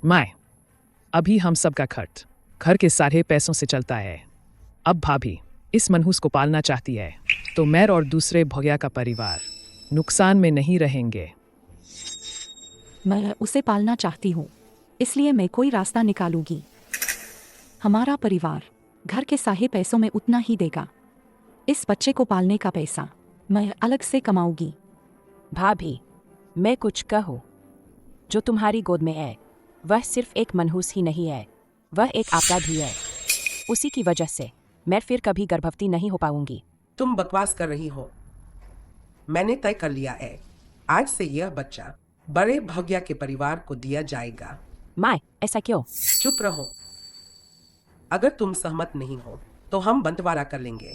माए, अभी हम सबका खर्च घर के सारे पैसों से चलता है। अब भाभी इस मनहूस को पालना चाहती है तो मैं और दूसरे भोगिया का परिवार नुकसान में नहीं रहेंगे। मैं उसे पालना चाहती हूँ, इसलिए मैं कोई रास्ता निकालूंगी। हमारा परिवार घर के सारे पैसों में उतना ही देगा। इस बच्चे को पालने का पैसा मैं अलग से कमाऊंगी। भाभी, मैं कुछ कहूँ? जो तुम्हारी गोद में है वह सिर्फ एक मनहूस ही नहीं है, वह एक आपदा भी है। उसी की वजह से मैं फिर कभी गर्भवती नहीं हो पाऊंगी। तुम बकवास कर रही हो। मैंने तय कर लिया है, आज से यह बच्चा बड़े भोगिया के परिवार को दिया जाएगा। माँ, ऐसा क्यों? चुप रहो। अगर तुम सहमत नहीं हो तो हम बंटवारा कर लेंगे।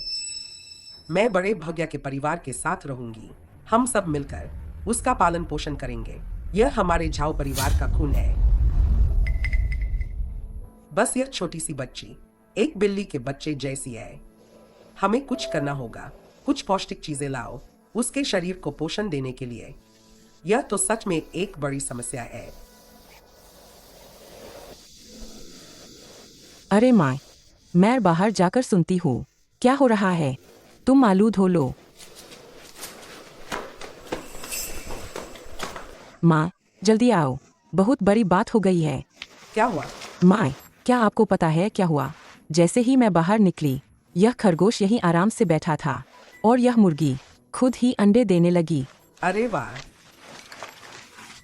मैं बड़े भोगिया के परिवार के साथ रहूंगी। हम सब मिलकर उसका पालन पोषण करेंगे। यह हमारे झाओ परिवार का खून है। बस यह छोटी सी बच्ची एक बिल्ली के बच्चे जैसी है। हमें कुछ करना होगा। कुछ पौष्टिक चीजें लाओ उसके शरीर को पोषण देने के लिए। यह तो सच में एक बड़ी समस्या है। अरे माँ, मैं बाहर जाकर सुनती हूँ क्या हो रहा है। तुम आलू धो लो। माँ, जल्दी आओ, बहुत बड़ी बात हो गई है। क्या हुआ? माँ, क्या आपको पता है क्या हुआ? जैसे ही मैं बाहर निकली, यह खरगोश यहीं आराम से बैठा था और यह मुर्गी खुद ही अंडे देने लगी। अरे वाह,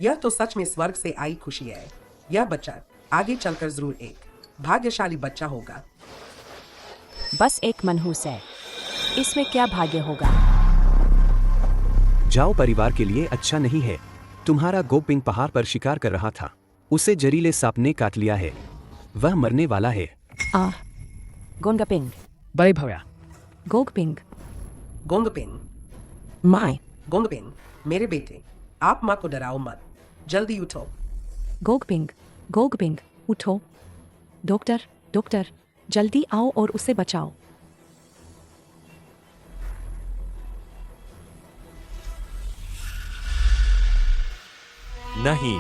यह तो सच में स्वर्ग से आई खुशी है। यह बच्चा आगे चलकर जरूर एक भाग्यशाली बच्चा होगा। बस एक मनहूस है, इसमें क्या भाग्य होगा? जाओ परिवार के लिए अच्छा नहीं है। तुम्हारा गोपिंग पहाड़ पर शिकार कर रहा था, उसे जहरीले सांप ने काट लिया है, वह मरने वाला है। गोंगपिंग। बड़े भोगिया। गोगपिंग। गोंगपिंग। माँ, गोंगपिंग, मेरे बेटे, आप माँ को डराओ मत। जल्दी उठो। गोगपिंग, गोगपिंग, उठो। डॉक्टर, डॉक्टर, जल्दी आओ और उसे बचाओ। नहीं,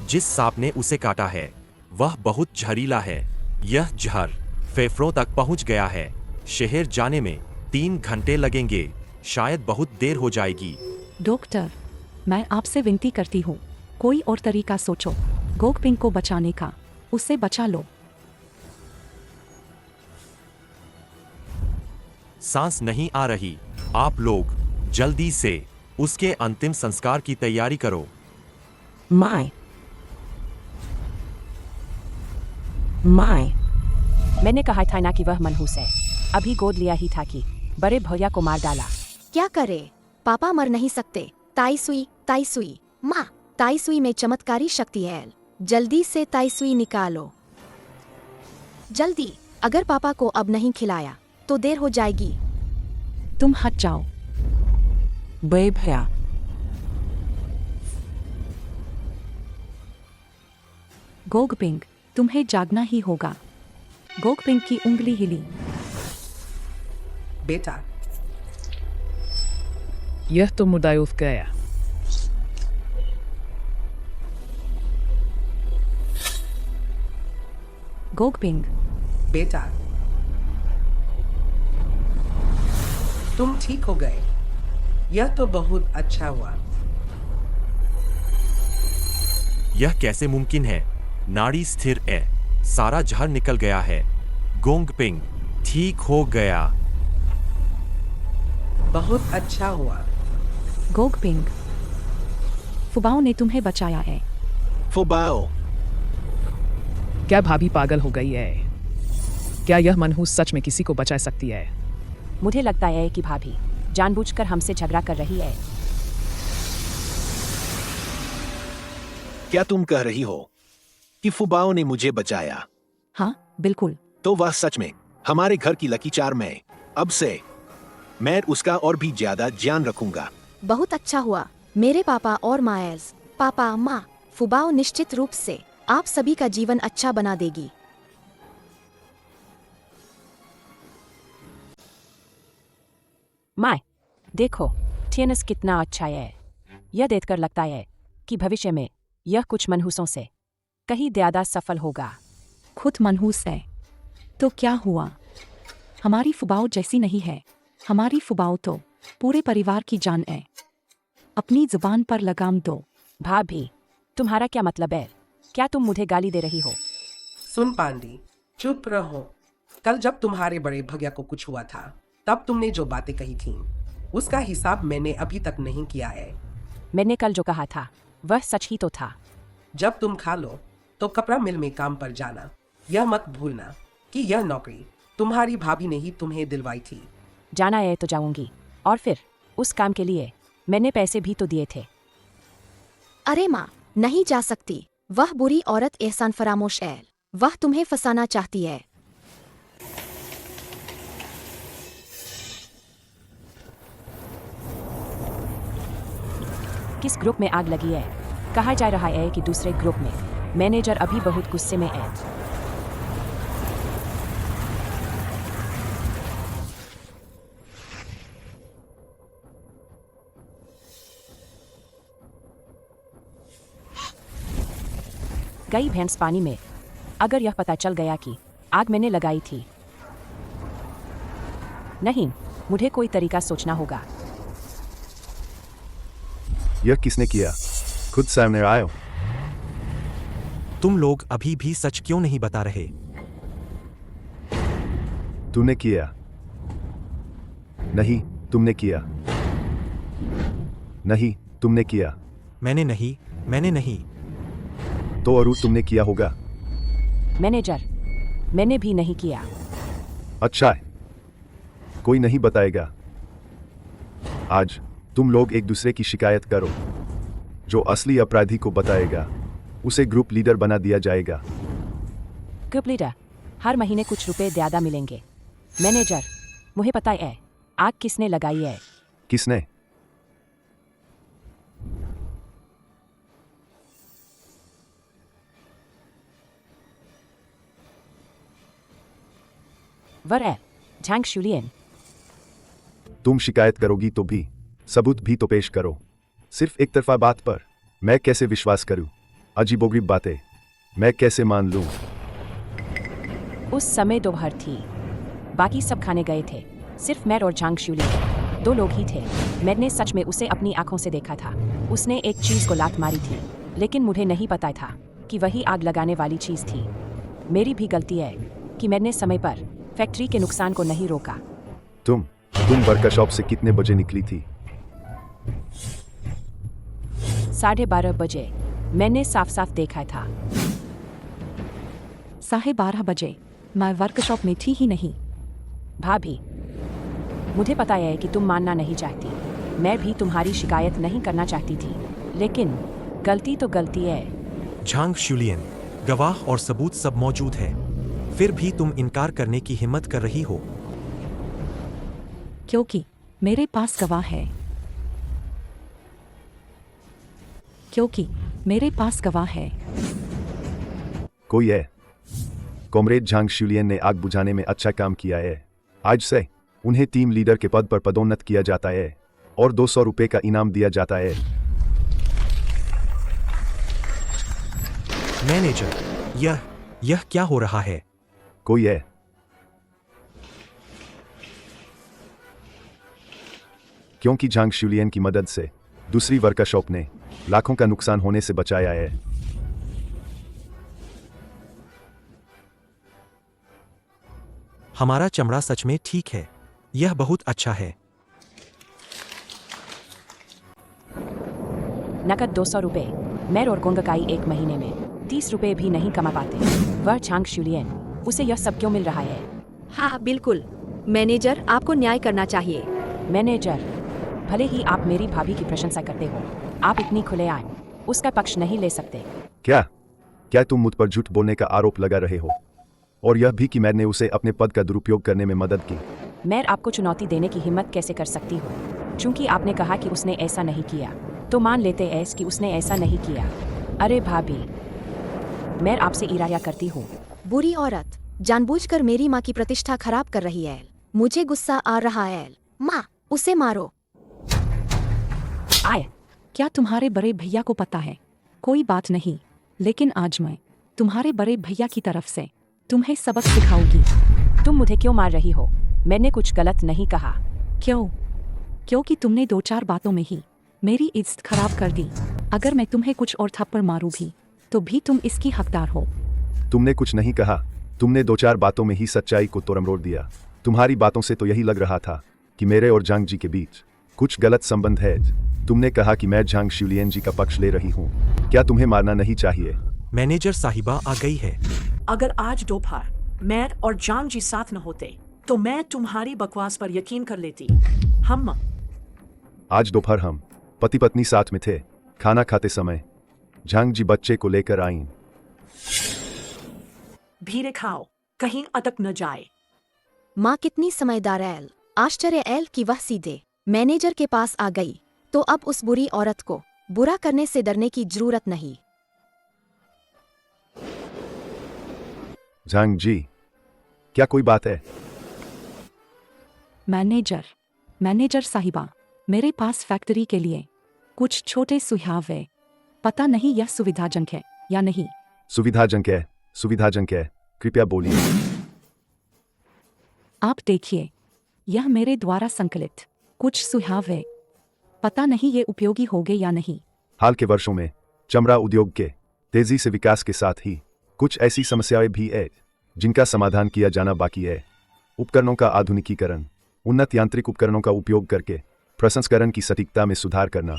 जिस सांप ने उसे काटा है वह बहुत जहरीला है। यह जहर फेफड़ों तक पहुंच गया है। शहर जाने में 3 घंटे लगेंगे, शायद बहुत देर हो जाएगी। डॉक्टर, मैं आपसे विनती करती हूँ, कोई और तरीका सोचो गोगपिंग को बचाने का। उसे बचा लो। सांस नहीं आ रही। आप लोग जल्दी से उसके अंतिम संस्कार की तैयारी करो। माँ, माँ, मैंने कहा था ना कि वह मनहूस है। अभी गोद लिया ही था कि बड़े भैया को मार डाला। क्या करे? पापा मर नहीं सकते। ताईसुई, ताईसुई, माँ, ताईसुई में चमत्कारी शक्ति है। जल्दी से ताईसुई निकालो, जल्दी। अगर पापा को अब नहीं खिलाया तो देर हो जाएगी। तुम हट जाओ। बे भैया, गोगपिंग, तुम्हें जागना ही होगा। गोगपिंग की उंगली हिली। बेटा, यह तो मुद्दा उठ गया। गोगपिंग, बेटा, तुम ठीक हो गए। यह तो बहुत अच्छा हुआ। यह कैसे मुमकिन है? नाड़ी स्थिर है, सारा जहर निकल गया है। गोंगपिंग ठीक हो गया। बहुत अच्छा हुआ। गोगपिंग, फुबाओ ने तुम्हें बचाया है। फुबाओ, क्या भाभी पागल हो गई है? क्या यह मनहूस सच में किसी को बचा सकती है? मुझे लगता है कि भाभी जानबूझकर हमसे झगड़ा कर रही है। क्या तुम कह रही हो कि फुबाओ ने मुझे बचाया? हाँ, बिल्कुल। तो वह सच में हमारे घर की लकी चार्म है। अब से मैं उसका और भी ज्यादा ध्यान रखूंगा। बहुत अच्छा हुआ मेरे पापा और मायर्स। पापा, माँ, फुबाओ निश्चित रूप से आप सभी का जीवन अच्छा बना देगी। माँ, देखो थियनस कितना अच्छा है। यह देखकर लगता है कि भविष्य में यह कुछ मनहूसों से कहीं ज्यादा सफल होगा। खुद मनहूस है तो क्या हुआ? हमारी फुबाओ जैसी नहीं है। हमारी फुबाओ तो पूरे परिवार की जान है। अपनी जुबान पर लगाम दो। भाभी, तुम्हारा क्या मतलब है? क्या तुम मुझे गाली दे रही हो? सुन पांडी, चुप रहो। कल जब तुम्हारे बड़े भैया को कुछ हुआ था, तब तुमने जो बातें कही थीं, उसका हिसाब मैंने अभी तक नहीं किया है। मैंने कल जो कहा था वह सच ही तो था। जब तुम खा लो तो कपड़ा मिल में काम पर जाना। यह मत भूलना कि यह नौकरी तुम्हारी भाभी ने ही तुम्हें दिलवाई थी। जाना है तो जाऊंगी, और फिर उस काम के लिए मैंने पैसे भी तो दिए थे। अरे माँ, नहीं जा सकती। वह बुरी औरत एहसान फरामोश है। वह तुम्हें फंसाना चाहती है। किस ग्रुप में आग लगी है? कहा जा रहा है कि दूसरे ग्रुप में। मैनेजर अभी बहुत गुस्से में है। गई भैंस पानी में। अगर यह पता चल गया कि आग मैंने लगाई थी। नहीं, मुझे कोई तरीका सोचना होगा। यह किसने किया? खुद सामने आयो। तुम लोग अभी भी सच क्यों नहीं बता रहे? तूने किया। नहीं, तुमने किया। नहीं, तुमने किया। मैंने नहीं। तो और तुमने किया होगा। मैनेजर, मैंने भी नहीं किया। अच्छा है, कोई नहीं बताएगा। आज तुम लोग एक दूसरे की शिकायत करो। जो असली अपराधी को बताएगा उसे ग्रुप लीडर बना दिया जाएगा। ग्रुप लीडर, हर महीने कुछ रुपए ज्यादा मिलेंगे। मैनेजर, मुझे पता है आग किसने लगाई है। किसने? वह है झांग शुलियन। तुम शिकायत करोगी तो भी सबूत भी तो पेश करो। सिर्फ एक तरफा बात पर मैं कैसे विश्वास करूं? अजीबोगरीब बातें मैं कैसे मान लूं? उस समय दोपहर थी। बाकी सब खाने गए थे। सिर्फ मैं और झांग शुलियन 2 लोग ही थे। मैंने सच में उसे अपनी आंखों से देखा था। उसने एक चीज को लात मारी थी, लेकिन मुझे नहीं पता था कि वही आग लगाने वाली चीज थी। मेरी भी गलती है कि मैंने समय पर फैक्ट्री के नुकसान को नहीं रोका। तुम वर्कशॉप से कितने बजे निकली थी? 12:30 बजे। मैंने साफ साफ देखा था। 12:30 बजे मैं वर्कशॉप में थी ही नहीं। भाभी, मुझे पता है कि तुम मानना नहीं चाहती। मैं भी तुम्हारी शिकायत नहीं करना चाहती थी, लेकिन गलती तो गलती है। झांग शुलियन, गवाह और सबूत सब मौजूद है, फिर भी तुम इनकार करने की हिम्मत कर रही हो। क्योंकि मेरे पास गवाह है। क्योंकि मेरे पास गवाह है। कोई है? कॉमरेड झांग शुलियन ने आग बुझाने में अच्छा काम किया है। आज से उन्हें टीम लीडर के पद पर पदोन्नत किया जाता है और 200 रुपए का इनाम दिया जाता है। मैनेजर, यह क्या हो रहा है? कोई है? क्योंकि झांग शुलियन की मदद से दूसरी वर्कशॉप ने लाखों का नुकसान होने से बचाया है। हमारा चमड़ा सच में ठीक है। यह बहुत अच्छा है। नकद 200 रुपए। मैं और गोंगकाई एक महीने में 30 रुपए भी नहीं कमा पाते। वह झांग शुलियन, उसे यह सब क्यों मिल रहा है? हाँ बिल्कुल। मैनेजर, आपको न्याय करना चाहिए। मैनेजर, भले ही आप मेरी भाभी की प्रशंसा करते हो, आप इतनी खुलेआम उसका पक्ष नहीं ले सकते। क्या तुम मुझ पर झूठ बोलने का आरोप लगा रहे हो? और यह भी कि मैंने उसे अपने पद का दुरुपयोग करने में मदद की। मैं आपको चुनौती देने की हिम्मत कैसे कर सकती हूँ? चूंकि आपने कहा कि उसने ऐसा नहीं किया, तो मान लेते हैं कि उसने ऐसा नहीं किया। अरे भाभी, मैं आपसे इराया करती हूँ। बुरी औरत जानबूझकर मेरी माँ की प्रतिष्ठा खराब कर रही है। मुझे गुस्सा आ रहा है। माँ, उसे मारो। आए। क्या तुम्हारे बड़े भैया को पता है? कोई बात नहीं, लेकिन आज मैं तुम्हारे बड़े भैया की तरफ से तुम्हें सबक सिखाऊंगी। तुम मुझे क्यों मार रही हो? मैंने कुछ गलत नहीं कहा। क्यों? क्योंकि तुमने 2-4 बातों में ही मेरी इज्जत खराब कर दी। अगर मैं तुम्हें कुछ और थप्पड़ मारूं भी तो भी तुम इसकी हकदार हो। तुमने कुछ नहीं कहा, तुमने 2-4 बातों में ही सच्चाई को तोड़मरोड़ दिया। तुम्हारी बातों से तो यही लग रहा था कि मेरे और झांग जी के बीच कुछ गलत संबंध है। तुमने कहा कि मैं झांग शिवलियन जी का पक्ष ले रही हूँ। क्या तुम्हें मारना नहीं चाहिए? मैनेजर साहिबा आ गई है। अगर आज दोपहर मैं और जांग जी साथ न होते तो मैं तुम्हारी बकवास पर यकीन कर लेती। हम आज दोपहर हम पति पत्नी साथ में थे। खाना खाते समय झांग जी बच्चे को लेकर आईं। धीरे खाओ, कहीं अटक न जाए। माँ कितनी समझदार एल। आश्चर्य एल कि वह सीधे मैनेजर के पास आ गई। तो अब उस बुरी औरत को बुरा करने से डरने की जरूरत नहीं। झांग जी, क्या कोई बात है? मैनेजर साहिबा, मेरे पास फैक्ट्री के लिए कुछ छोटे सुझाव है। पता नहीं यह सुविधाजनक है या नहीं। सुविधाजनक है, सुविधाजनक है, कृपया बोलिए। आप देखिए, यह मेरे द्वारा संकलित कुछ सुझाव है। पता नहीं ये उपयोगी होंगे या नहीं। हाल के वर्षों में चमड़ा उद्योग के तेजी से विकास के साथ ही कुछ ऐसी समस्याएं भी है जिनका समाधान किया जाना बाकी है। उपकरणों का आधुनिकीकरण, उन्नत यांत्रिक उपकरणों का उपयोग करके प्रसंस्करण की सटीकता में सुधार करना।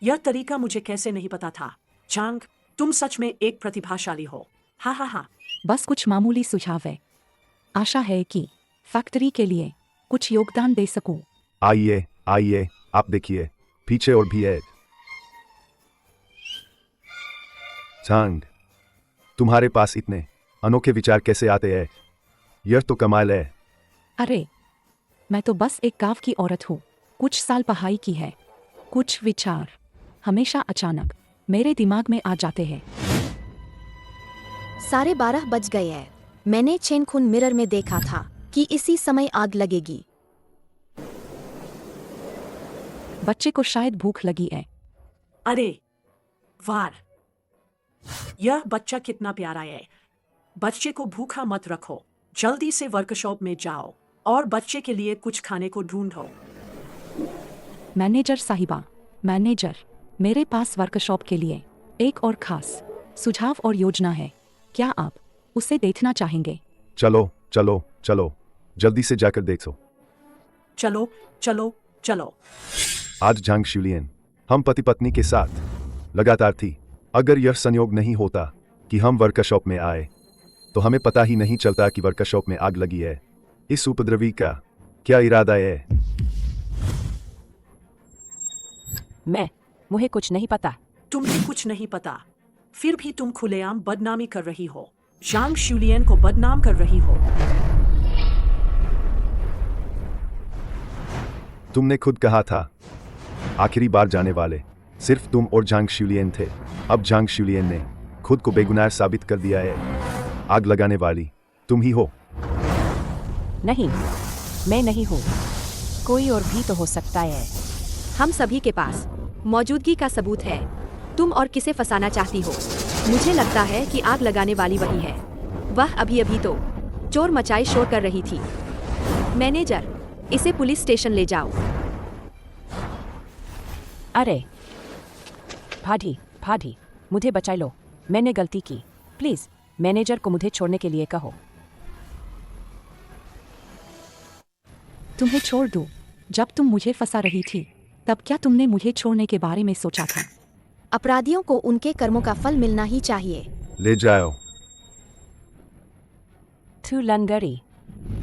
यह तरीका मुझे कैसे नहीं पता था। जांग, तुम सच में एक प्रतिभाशाली हो। हा हा हा। बस कुछ मामूली सुझाव है। आशा है कि फैक्ट्री के लिए कुछ योगदान दे सकूं। आइए आइए, आप देखिए, पीछे और भी है। झांग, तुम्हारे पास इतने अनोखे विचार कैसे आते हैं? यह तो कमाल है। अरे, मैं तो बस एक गांव की औरत हूँ। कुछ साल पढ़ाई की है। कुछ विचार हमेशा अचानक मेरे दिमाग में आ जाते हैं। 12:30 बज गए हैं। मैंने चेनखुन मिरर में देखा था कि इसी समय आग लगेगी। बच्चे को शायद भूख लगी है। अरे वार, यह बच्चा कितना प्यारा है। बच्चे को भूखा मत रखो। जल्दी से वर्कशॉप में जाओ और बच्चे के लिए कुछ खाने को ढूंढो। मैनेजर साहिबा, मैनेजर, मेरे पास वर्कशॉप के लिए एक और खास सुझाव और योजना है। क्या आप उसे देखना चाहेंगे? चलो चलो चलो, जल्दी से जाकर देखो। चलो चलो चलो। आज झांग शिवलियन हम पति पत्नी के साथ लगातार थी। अगर यह संयोग नहीं होता कि हम वर्कशॉप में आए तो हमें पता ही नहीं चलता कि वर्कशॉप में आग लगी है। इस उपद्रवी का क्या इरादा है? मुझे कुछ नहीं पता। तुम्हें कुछ नहीं पता, फिर भी तुम खुलेआम बदनामी कर रही हो। जांग शिवलियन को बदनाम कर रही हो। तुमने खुद कहा था आखिरी बार जाने वाले सिर्फ तुम और झांग शिवलियन थे। अब झांग शिवलियन ने खुद को बेगुनाह साबित कर दिया है। आग लगाने वाली तुम ही हो। नहीं, मैं नहीं हूँ। कोई और भी तो हो सकता है। हम सभी के पास मौजूदगी का सबूत है। तुम और किसे फंसाना चाहती हो? मुझे लगता है कि आग लगाने वाली वही है। वह अभी अभी तो चोर मचाई शोर कर रही थी। मैनेजर, इसे पुलिस स्टेशन ले जाओ। अरे भाभी, मुझे बचा लो। मैंने गलती की। प्लीज मैनेजर को मुझे छोड़ने के लिए कहो। तुम्हें छोड़ दूं? जब तुम मुझे फंसा रही थी तब क्या तुमने मुझे छोड़ने के बारे में सोचा था? अपराधियों को उनके कर्मों का फल मिलना ही चाहिए। ले जाओ। तू लंगड़ी,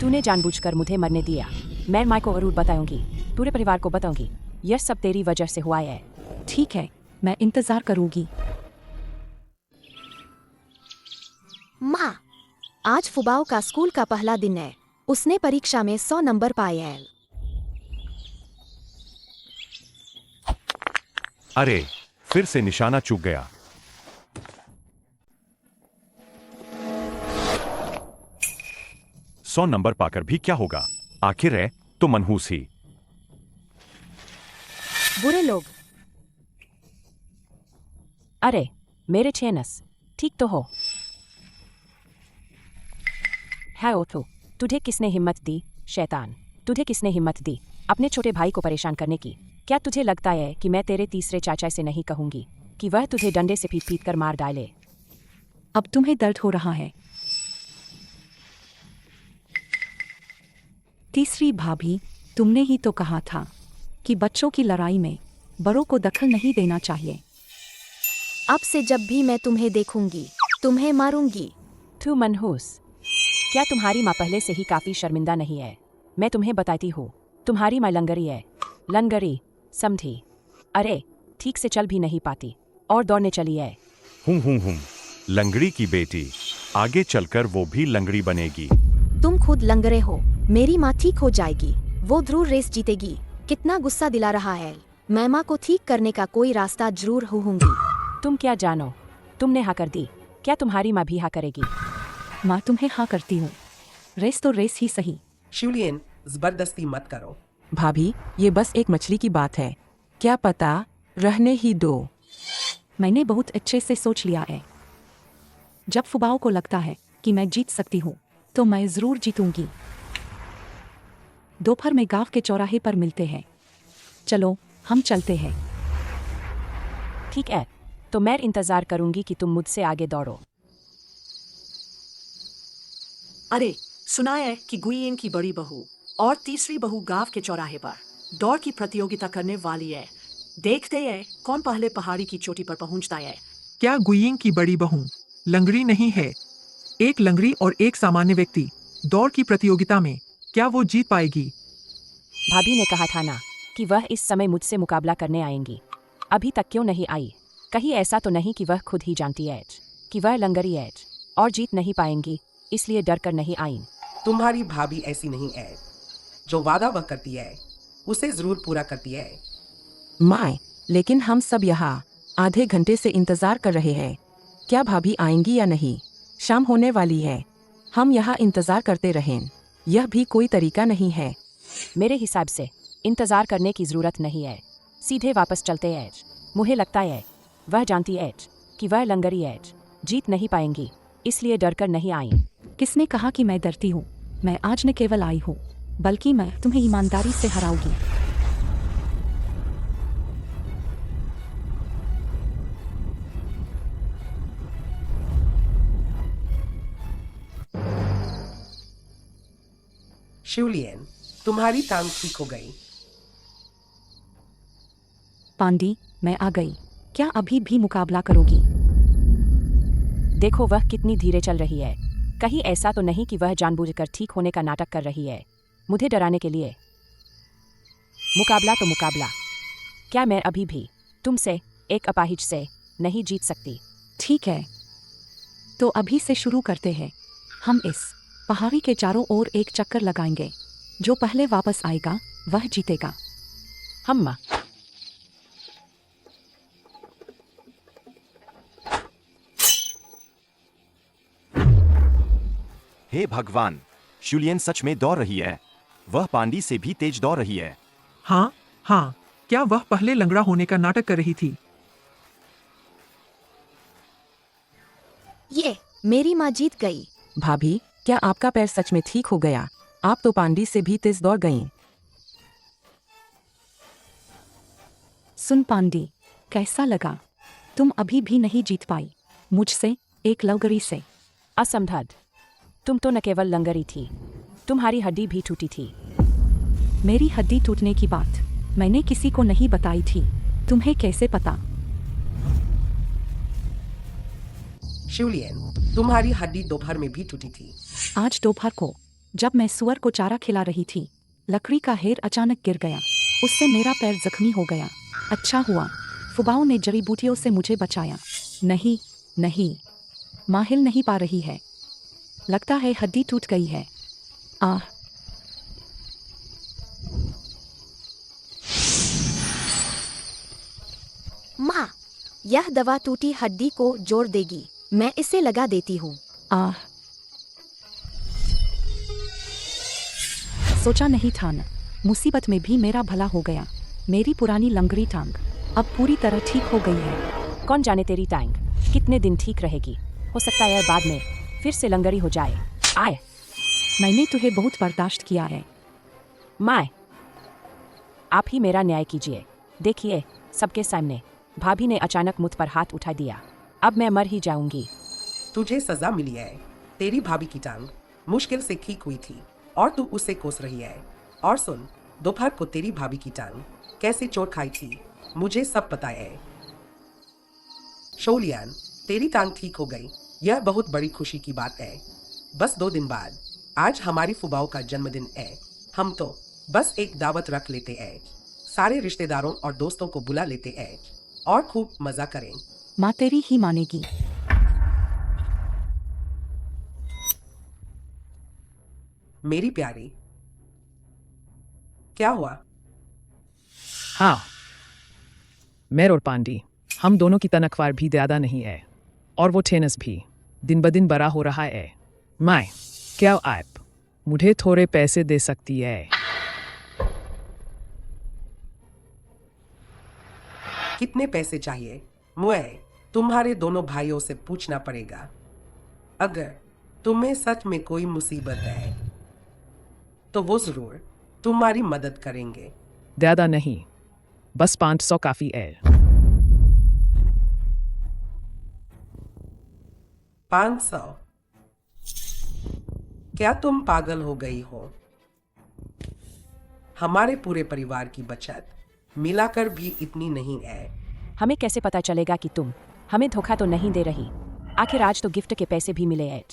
तूने जानबूझकर मुझे मरने दिया। मैं माँ को जरूर बताऊंगी, पूरे परिवार को बताऊंगी। यह सब तेरी वजह से हुआ है। ठीक है, मैं इंतजार करूंगी। माँ, आज फुबाओ का स्कूल का पहला दिन है। उसने परीक्षा में 100 नंबर पाए हैं। अरे, फिर से निशाना चूक गया। सौ नंबर पाकर भी क्या होगा? आखिर है तो मनहूस ही। बुरे लोग। अरे, मेरे छेनस ठीक तो हो? है ओथो, तुझे किसने हिम्मत दी? शैतान, तुझे किसने हिम्मत दी अपने छोटे भाई को परेशान करने की? क्या तुझे लगता है कि मैं तेरे तीसरे चाचा से नहीं कहूंगी कि वह तुझे डंडे से पीट पीट कर मार डाले? अब तुम्हें दर्द हो रहा है। तीसरी भाभी, तुमने ही तो कहा था कि बच्चों की लड़ाई में बड़ों को दखल नहीं देना चाहिए। अब से जब भी मैं तुम्हें देखूंगी तुम्हें मारूंगी। तू मनहूस, क्या तुम्हारी माँ पहले से ही काफी शर्मिंदा नहीं है? मैं तुम्हें बताती हूँ, तुम्हारी माँ लंगरी है। लंगरी, समझी? अरे ठीक से चल भी नहीं पाती और दौड़ने चली है। हूँ लंगड़ी की बेटी, आगे चलकर वो भी लंगड़ी बनेगी। तुम खुद लंगरे हो। मेरी माँ ठीक हो जाएगी, वो ध्रुव रेस जीतेगी। कितना गुस्सा दिला रहा है। मैं माँ को ठीक करने का कोई रास्ता जरूर ढूंढूंगी। तुम क्या जानो? तुमने हाँ कर दी, क्या तुम्हारी माँ भी हाँ करेगी? माँ तुम्हें हाँ करती हूँ। रेस तो रेस ही सही। शिवलियन, जबरदस्ती मत करो। भाभी, ये बस एक मछली की बात है, क्या पता रहने ही दो। मैंने बहुत अच्छे से सोच लिया है। जब फुबाओ को लगता है कि मैं जीत सकती हूँ तो मैं जरूर जीतूंगी। दोपहर में गांव के चौराहे पर मिलते हैं। चलो हम चलते हैं। ठीक है, तो मैं इंतजार करूंगी कि तुम मुझसे आगे दौड़ो। अरे सुना है कि गुइयन की बड़ी बहू और तीसरी बहू गांव के चौराहे पर दौड़ की प्रतियोगिता करने वाली है। देखते हैं कौन पहले पहाड़ी की चोटी पर पहुंचता है। क्या गुइयिंग की बड़ी बहू लंगड़ी नहीं है? एक लंगड़ी और एक सामान्य व्यक्ति दौड़ की प्रतियोगिता में क्या वो जीत पाएगी? भाभी ने कहा था ना कि वह इस समय मुझसे मुकाबला करने आएंगी। अभी तक क्यों नहीं आई? कहीं ऐसा तो नहीं कि वह खुद ही जानती है कि वह लंगड़ी है और जीत नहीं पाएंगी, इसलिए डर कर नहीं आई? तुम्हारी भाभी ऐसी नहीं है। जो वादा वह करती है उसे जरूर पूरा करती है। माँ, लेकिन हम सब यहाँ आधे घंटे से इंतजार कर रहे हैं। क्या भाभी आएंगी या नहीं? शाम होने वाली है, हम यहाँ इंतजार करते रहें, यह भी कोई तरीका नहीं है। मेरे हिसाब से इंतजार करने की जरूरत नहीं है, सीधे वापस चलते हैं। मुझे लगता है वह जानती है कि वह लंगड़ी है, जीत नहीं पाएंगी, इसलिए डर कर नहीं आई। किसने कहा कि मैं डरती हूँ? मैं आज न केवल आई हूँ बल्कि मैं तुम्हें ईमानदारी से हराऊंगी। शिवलियन, तुम्हारी टांग ठीक हो गई। पांडी, मैं आ गई। क्या अभी भी मुकाबला करोगी? देखो वह कितनी धीरे चल रही है। कहीं ऐसा तो नहीं कि वह जानबूझकर ठीक होने का नाटक कर रही है मुझे डराने के लिए? मुकाबला तो मुकाबला। क्या मैं अभी भी तुमसे एक अपाहिज से नहीं जीत सकती? ठीक है, तो अभी से शुरू करते हैं। हम इस पहाड़ी के चारों ओर एक चक्कर लगाएंगे। जो पहले वापस आएगा वह जीतेगा। हम्मा, हे भगवान, शिवलियन सच में दौड़ रही है। वह पांडी से भी तेज दौड़ रही है। हाँ, क्या वह पहले लंगड़ा होने का नाटक कर रही थी? ये मेरी माँ जीत गई। भाभी, क्या आपका पैर सच में ठीक हो गया? आप तो पांडी से भी तेज दौड़ गईं। सुन पांडी, कैसा लगा? तुम अभी भी नहीं जीत पाई मुझसे, एक लंगड़ी से। असंभव, तुम तो न केवल लंगड़ी थी, तुम्हारी हड्डी भी टूटी थी। मेरी हड्डी टूटने की बात मैंने किसी को नहीं बताई थी। तुम्हें कैसे पता? शिवलियन, तुम्हारी हड्डी दोपहर में भी टूटी थी। आज दोपहर को जब मैं सुअर को चारा खिला रही थी, लकड़ी का हेर अचानक गिर गया। उससे मेरा पैर जख्मी हो गया। अच्छा हुआ फुबाओ ने जड़ी बूटियों से मुझे बचाया। नहीं, माँ हिल नहीं पा रही है। लगता है हड्डी टूट गई है। आह, माँ, यह दवा टूटी हड्डी को जोड़ देगी। मैं इसे लगा देती हूँ। आह, सोचा नहीं था न, मुसीबत में भी मेरा भला हो गया। मेरी पुरानी लंगड़ी टांग अब पूरी तरह ठीक हो गई है। कौन जाने तेरी टांग कितने दिन ठीक रहेगी? हो सकता है बाद में फिर से लंगड़ी हो जाए। आए मैंने तुम्हें बहुत बर्दाश्त किया है। माए, आप ही मेरा न्याय कीजिए। देखिए, सबके सामने भाभी ने अचानक मुझ पर हाथ उठा दिया। अब मैं मर ही जाऊंगी। तुझे सजा मिली है। तेरी भाभी की टांग मुश्किल से ठीक हुई थी और तू उससे कोस रही है। और सुन, दोपहर को तेरी भाभी की टांग कैसे चोट खाई थी मुझे सब पता है। शोलियान, तेरी टांग ठीक हो गई, यह बहुत बड़ी खुशी की बात है। बस 2 दिन बाद आज हमारी फुबाओ का जन्मदिन है। हम तो बस एक दावत रख लेते हैं, सारे रिश्तेदारों और दोस्तों को बुला लेते हैं और खूब मजा करें। माँ तेरी ही मानेगी। मेरी प्यारी, क्या हुआ? हाँ, मैं और पांडी, हम दोनों की तनख्वाह भी ज़्यादा नहीं है और वो टेनिस भी दिन ब दिन बड़ा हो रहा है। माए, क्या आप मुझे थोड़े पैसे दे सकती है? कितने पैसे चाहिए? मुझे तुम्हारे दोनों भाइयों से पूछना पड़ेगा। अगर तुम्हें सच में कोई मुसीबत है तो वो जरूर तुम्हारी मदद करेंगे। ज़्यादा नहीं, बस 500 काफ़ी है। 500? क्या तुम पागल हो गई हो? हमारे पूरे परिवार की बचत मिलाकर भी इतनी नहीं है। हमें कैसे पता चलेगा कि तुम हमें धोखा तो नहीं दे रही? आखिर आज तो गिफ्ट के पैसे भी मिले हैं।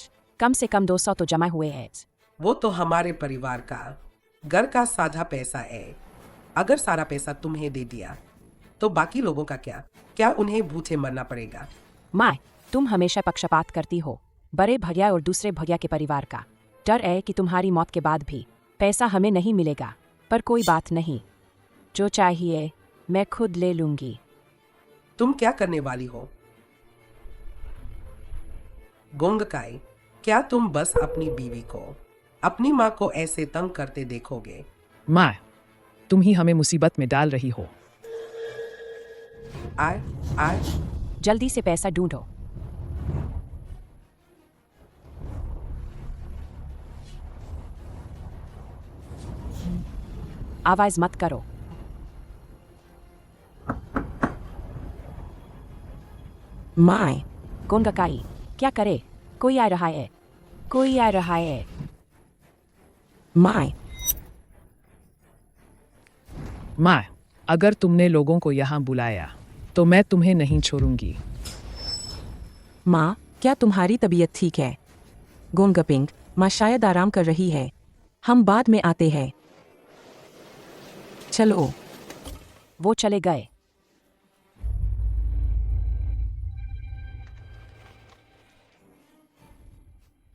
कम से कम 200 तो जमा हुए हैं। वो तो हमारे परिवार का घर का साधा पैसा है। अगर सारा पैसा तुम्हें दे दिया तो बाकी लोगों का क्या? क्या उन्हें भूखे मरना पड़ेगा? माँ, तुम हमेशा पक्षपात करती हो। बड़े भैया और दूसरे भैया के परिवार का डर है कि तुम्हारी मौत के बाद भी पैसा हमें नहीं मिलेगा। पर कोई बात नहीं, जो चाहिए मैं खुद ले लूंगी। तुम क्या करने वाली हो? गोंगकाई, क्या तुम बस अपनी बीवी को, अपनी माँ को ऐसे तंग करते देखोगे? माँ, तुम ही हमें मुसीबत में डाल रही हो। आए आए, जल्दी से पैसा ढूंढो। आवाज मत करो। माए, गोंगकाई, क्या करे? कोई आ रहा है, कोई आ रहा है। माए, माँ, अगर तुमने लोगों को यहाँ बुलाया तो मैं तुम्हें नहीं छोड़ूंगी। माँ, क्या तुम्हारी तबीयत ठीक है? गोंगपिंग, माँ शायद आराम कर रही है। हम बाद में आते हैं। चलो। वो चले गए।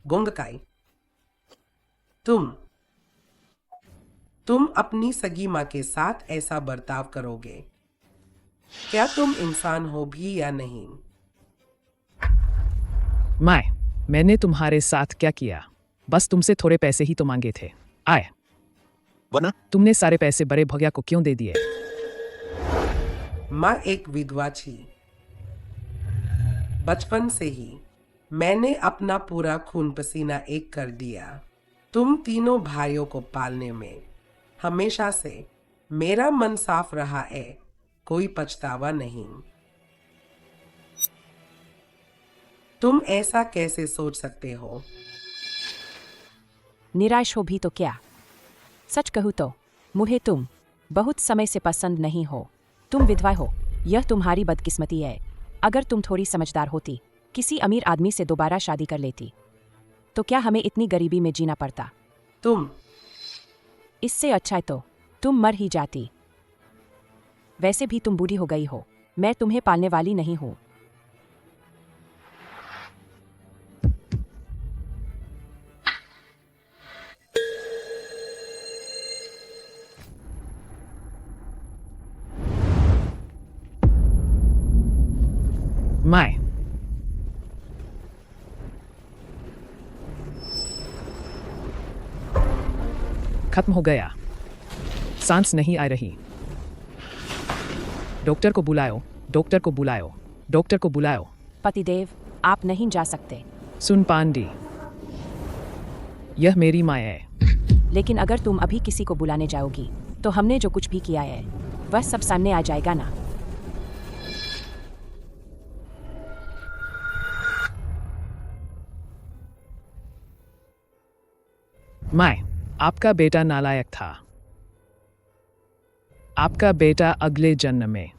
गोंगकाई, तुम अपनी सगी माँ के साथ ऐसा बर्ताव करोगे? क्या तुम इंसान हो भी या नहीं? माँ, मैंने तुम्हारे साथ क्या किया? बस तुमसे थोड़े पैसे ही तो मांगे थे। आए, वरना तुमने सारे पैसे बड़े भैया को क्यों दे दिए? माँ एक विधवा थी। बचपन से ही मैंने अपना पूरा खून पसीना एक कर दिया। तुम तीनों भाइयों को पालने में हमेशा से मेरा मन साफ रहा है, कोई पछतावा नहीं। तुम ऐसा कैसे सोच सकते हो? निराश हो भी तो क्या? सच कहूँ तो मुझे तुम बहुत समय से पसंद नहीं हो। तुम विधवा हो, यह तुम्हारी बदकिस्मती है। अगर तुम थोड़ी समझदार होती, किसी अमीर आदमी से दोबारा शादी कर लेती, तो क्या हमें इतनी गरीबी में जीना पड़ता? इससे अच्छा है तो तुम मर ही जाती। वैसे भी तुम बूढ़ी हो गई हो, मैं तुम्हें पालने वाली नहीं हूं। माँ, खत्म हो गया। सांस नहीं आ रही। डॉक्टर को बुलाओ, डॉक्टर को बुलाओ, डॉक्टर को बुलाओ। पतिदेव, आप नहीं जा सकते। सुन पांडी, यह मेरी माँ है। लेकिन अगर तुम अभी किसी को बुलाने जाओगी तो हमने जो कुछ भी किया है वह सब सामने आ जाएगा ना। माय, आपका बेटा नालायक था। आपका बेटा अगले जन्म में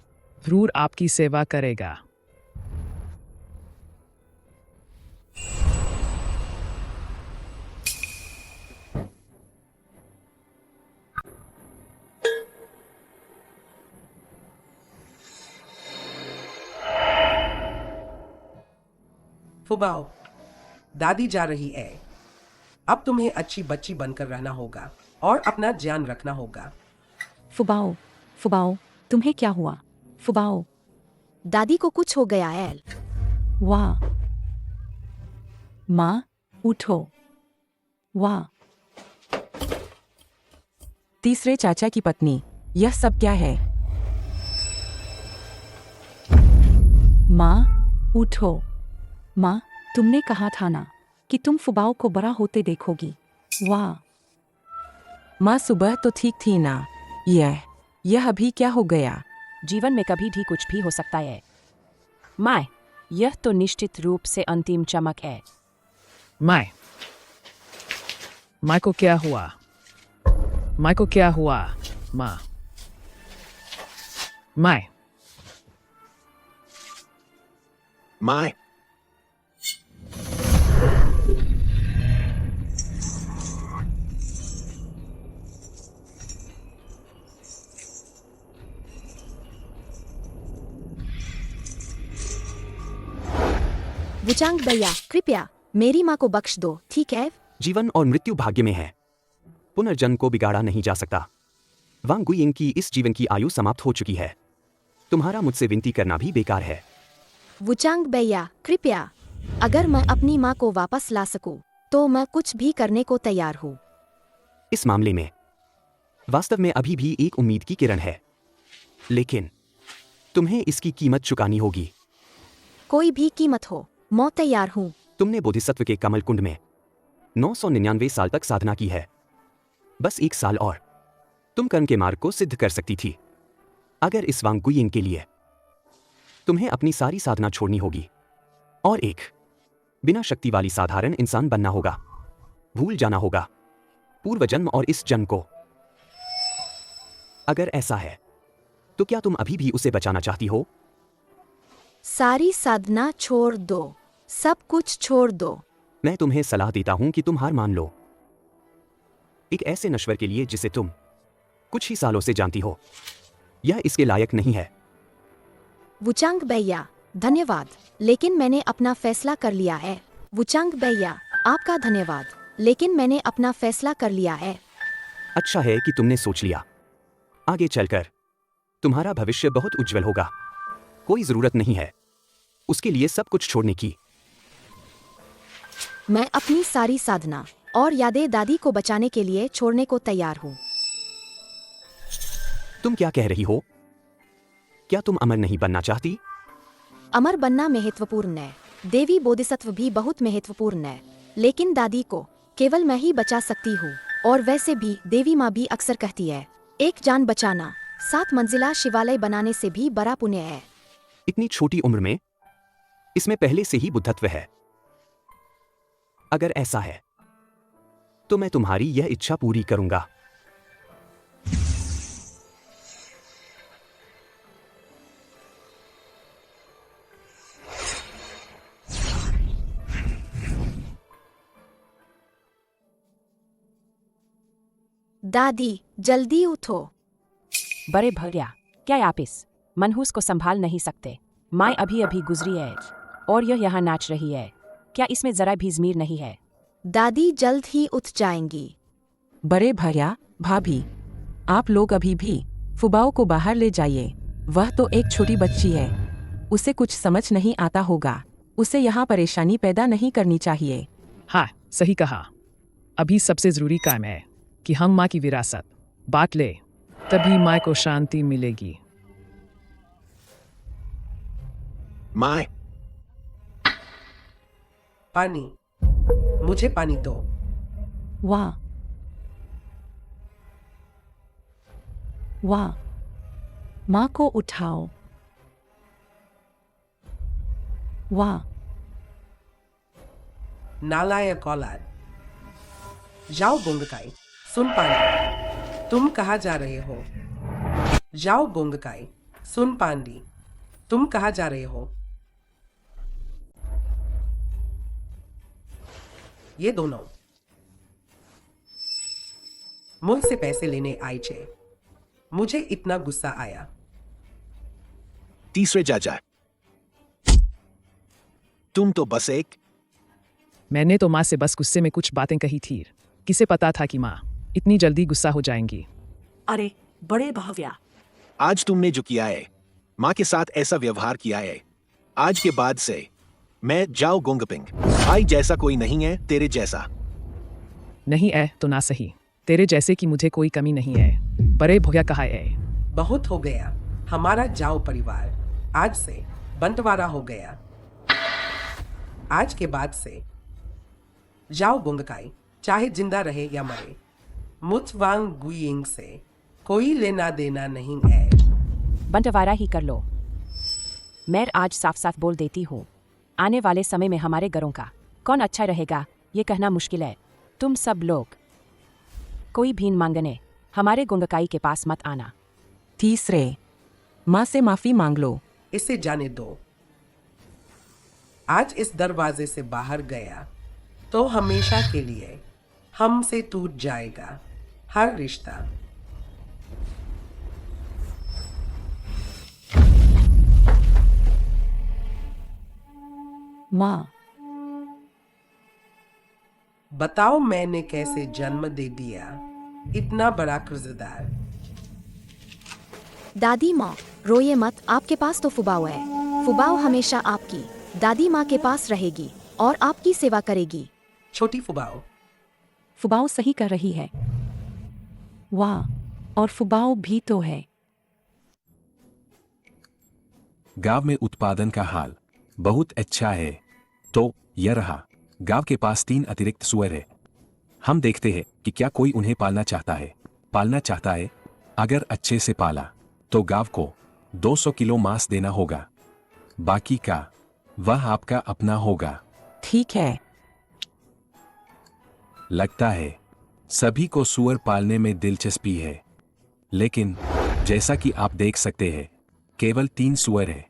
जरूर आपकी सेवा करेगा। फुबाओ, दादी जा रही है। अब तुम्हें अच्छी बच्ची बनकर रहना होगा और अपना ध्यान रखना होगा। फुबाओ, फुबाओ, तुम्हें क्या हुआ? फुबाओ, दादी को कुछ हो गया है। वाह। माँ, उठो। वाह। तीसरे चाचा की पत्नी, यह सब क्या है? माँ, उठो। माँ, तुमने कहा था ना कि तुम फुबाओ को बड़ा होते देखोगी। वाह। माँ, सुबह तो ठीक थी ना। यह अभी क्या हो गया? जीवन में कभी भी कुछ भी हो सकता है। माँ, यह तो निश्चित रूप से अंतिम चमक है। माय, माय को क्या हुआ? माय को क्या हुआ? माँ, माय, माय, वुचांग भैया, कृपया मेरी माँ को बख्श दो, ठीक है? जीवन और मृत्यु भाग्य में है। पुनर्जन्म को बिगाड़ा नहीं जा सकता। वांग गुइंग की इस जीवन की आयु समाप्त हो चुकी है। तुम्हारा मुझसे विनती करना भी बेकार है। वुचांग भैया, कृपया, अगर मैं अपनी माँ को वापस ला सकूं, तो मैं कुछ भी करने को तैयार हूँ। इस मामले में वास्तव में अभी भी एक उम्मीद की किरण है, लेकिन तुम्हें इसकी कीमत चुकानी होगी। कोई भी कीमत हो, मैं तैयार हूँ। तुमने बोधिसत्व के कमल कुंड में 999 साल तक साधना की है। बस 1 साल और तुम कर्म के मार्ग को सिद्ध कर सकती थी। अगर इस वांग गुइंग के लिए तुम्हें अपनी सारी साधना छोड़नी होगी और एक बिना शक्ति वाली साधारण इंसान बनना होगा, भूल जाना होगा पूर्व जन्म और इस जन्म को। अगर ऐसा है तो क्या तुम अभी भी उसे बचाना चाहती हो? सारी साधना छोड़ दो, सब कुछ छोड़ दो। मैं तुम्हें सलाह देता हूं कि तुम हार मान लो। एक ऐसे नश्वर के लिए जिसे तुम कुछ ही सालों से जानती हो, यह इसके लायक नहीं है। वुचांग भैया, धन्यवाद, लेकिन मैंने अपना फैसला कर लिया है। वुचांग भैया, आपका धन्यवाद, लेकिन मैंने अपना फैसला कर लिया है। अच्छा है कि तुमने सोच लिया। आगे चलकर तुम्हारा भविष्य बहुत उज्जवल होगा। कोई जरूरत नहीं है उसके लिए सब कुछ छोड़ने की। मैं अपनी सारी साधना और यादें दादी को बचाने के लिए छोड़ने को तैयार हूँ। तुम क्या कह रही हो? क्या तुम अमर नहीं बनना चाहती? अमर बनना महत्वपूर्ण है, देवी बोधिसत्व भी बहुत महत्वपूर्ण है, लेकिन दादी को केवल मैं ही बचा सकती हूँ। और वैसे भी देवी माँ भी अक्सर कहती है, एक जान बचाना 7 मंजिला शिवालय बनाने से भी बड़ा पुण्य है। इतनी छोटी उम्र में इसमें पहले से ही बुद्धत्व है। अगर ऐसा है तो मैं तुम्हारी यह इच्छा पूरी करूंगा। दादी, जल्दी उठो। बड़े भैया, क्या आप इस मनहूस को संभाल नहीं सकते? माँ अभी अभी गुजरी है और यह यहाँ नाच रही है। क्या इसमें जरा भी ज़मीर नहीं है? दादी जल्द ही उठ जाएंगी। बड़े भैया, भाभी, आप लोग अभी भी फुबाओ को बाहर ले जाइए। वह तो एक छोटी बच्ची है, उसे कुछ समझ नहीं आता होगा। उसे यहाँ परेशानी पैदा नहीं करनी चाहिए। हाँ, सही कहा। अभी सबसे जरूरी काम है कि हम माँ की विरासत बांट ले, तभी माँ को शांति मिलेगी। माँ, पानी, मुझे पानी दो। वाह वाह, माँ को उठाओ। वाह, नालायक औलाद। जाओ गोंगकाई, सुन पांडी, तुम कहाँ जा रहे हो? जाओ गोंगकाई, सुन पांडी, तुम कहाँ जा रहे हो? ये दोनों मुझसे पैसे लेने आए थे। मुझे इतना गुस्सा आया। तीसरे जाजा, तुम तो बस एक। मैंने तो माँ से बस गुस्से में कुछ बातें कही थी। किसे पता था कि माँ इतनी जल्दी गुस्सा हो जाएंगी। अरे बड़े भव्या, आज तुमने जो किया है, माँ के साथ ऐसा व्यवहार किया है, आज के बाद से मैं जाओ गोंगपिंग भाई जैसा कोई नहीं है तेरे जैसा। नहीं है तो ना सही, तेरे जैसे की मुझे कोई कमी नहीं है। बड़े भैया कहा है। बहुत हो गया। हमारा जाओ परिवार आज से बंटवारा हो गया। आज के बाद से जाओ गोंगकाई, चाहे जिंदा रहे या मरे, मुचवांग गुइंग से कोई लेना देना नहीं है। बंटवारा ही कर लो। मैं आज साफ साफ बोल देती हूँ, आने वाले समय में हमारे घरों का कौन अच्छा रहेगा ये कहना मुश्किल है। तुम सब लोग कोई भीन मांगने हमारे गोंगकाई के पास मत आना। तीसरे, माँ से माफी मांग लो। इसे जाने दो। आज इस दरवाजे से बाहर गया तो हमेशा के लिए हमसे टूट जाएगा हर रिश्ता। माँ, बताओ मैंने कैसे जन्म दे दिया इतना बड़ा किरदार। दादी माँ, रोइए मत, आपके पास तो फुबाओ है। फुबाओ हमेशा आपकी दादी माँ के पास रहेगी और आपकी सेवा करेगी। छोटी फुबाओ, फुबाओ सही कर रही है। वाह, और फुबाओ भी तो है। गांव में उत्पादन का हाल बहुत अच्छा है। तो यह रहा, गांव के पास 3 अतिरिक्त सुअर है। हम देखते हैं कि क्या कोई उन्हें पालना चाहता है। अगर अच्छे से पाला तो गांव को 200 किलो मांस देना होगा। बाकी का वह आपका अपना होगा। ठीक है। लगता है सभी को सुअर पालने में दिलचस्पी है, लेकिन जैसा कि आप देख सकते हैं केवल 3 सुअर है।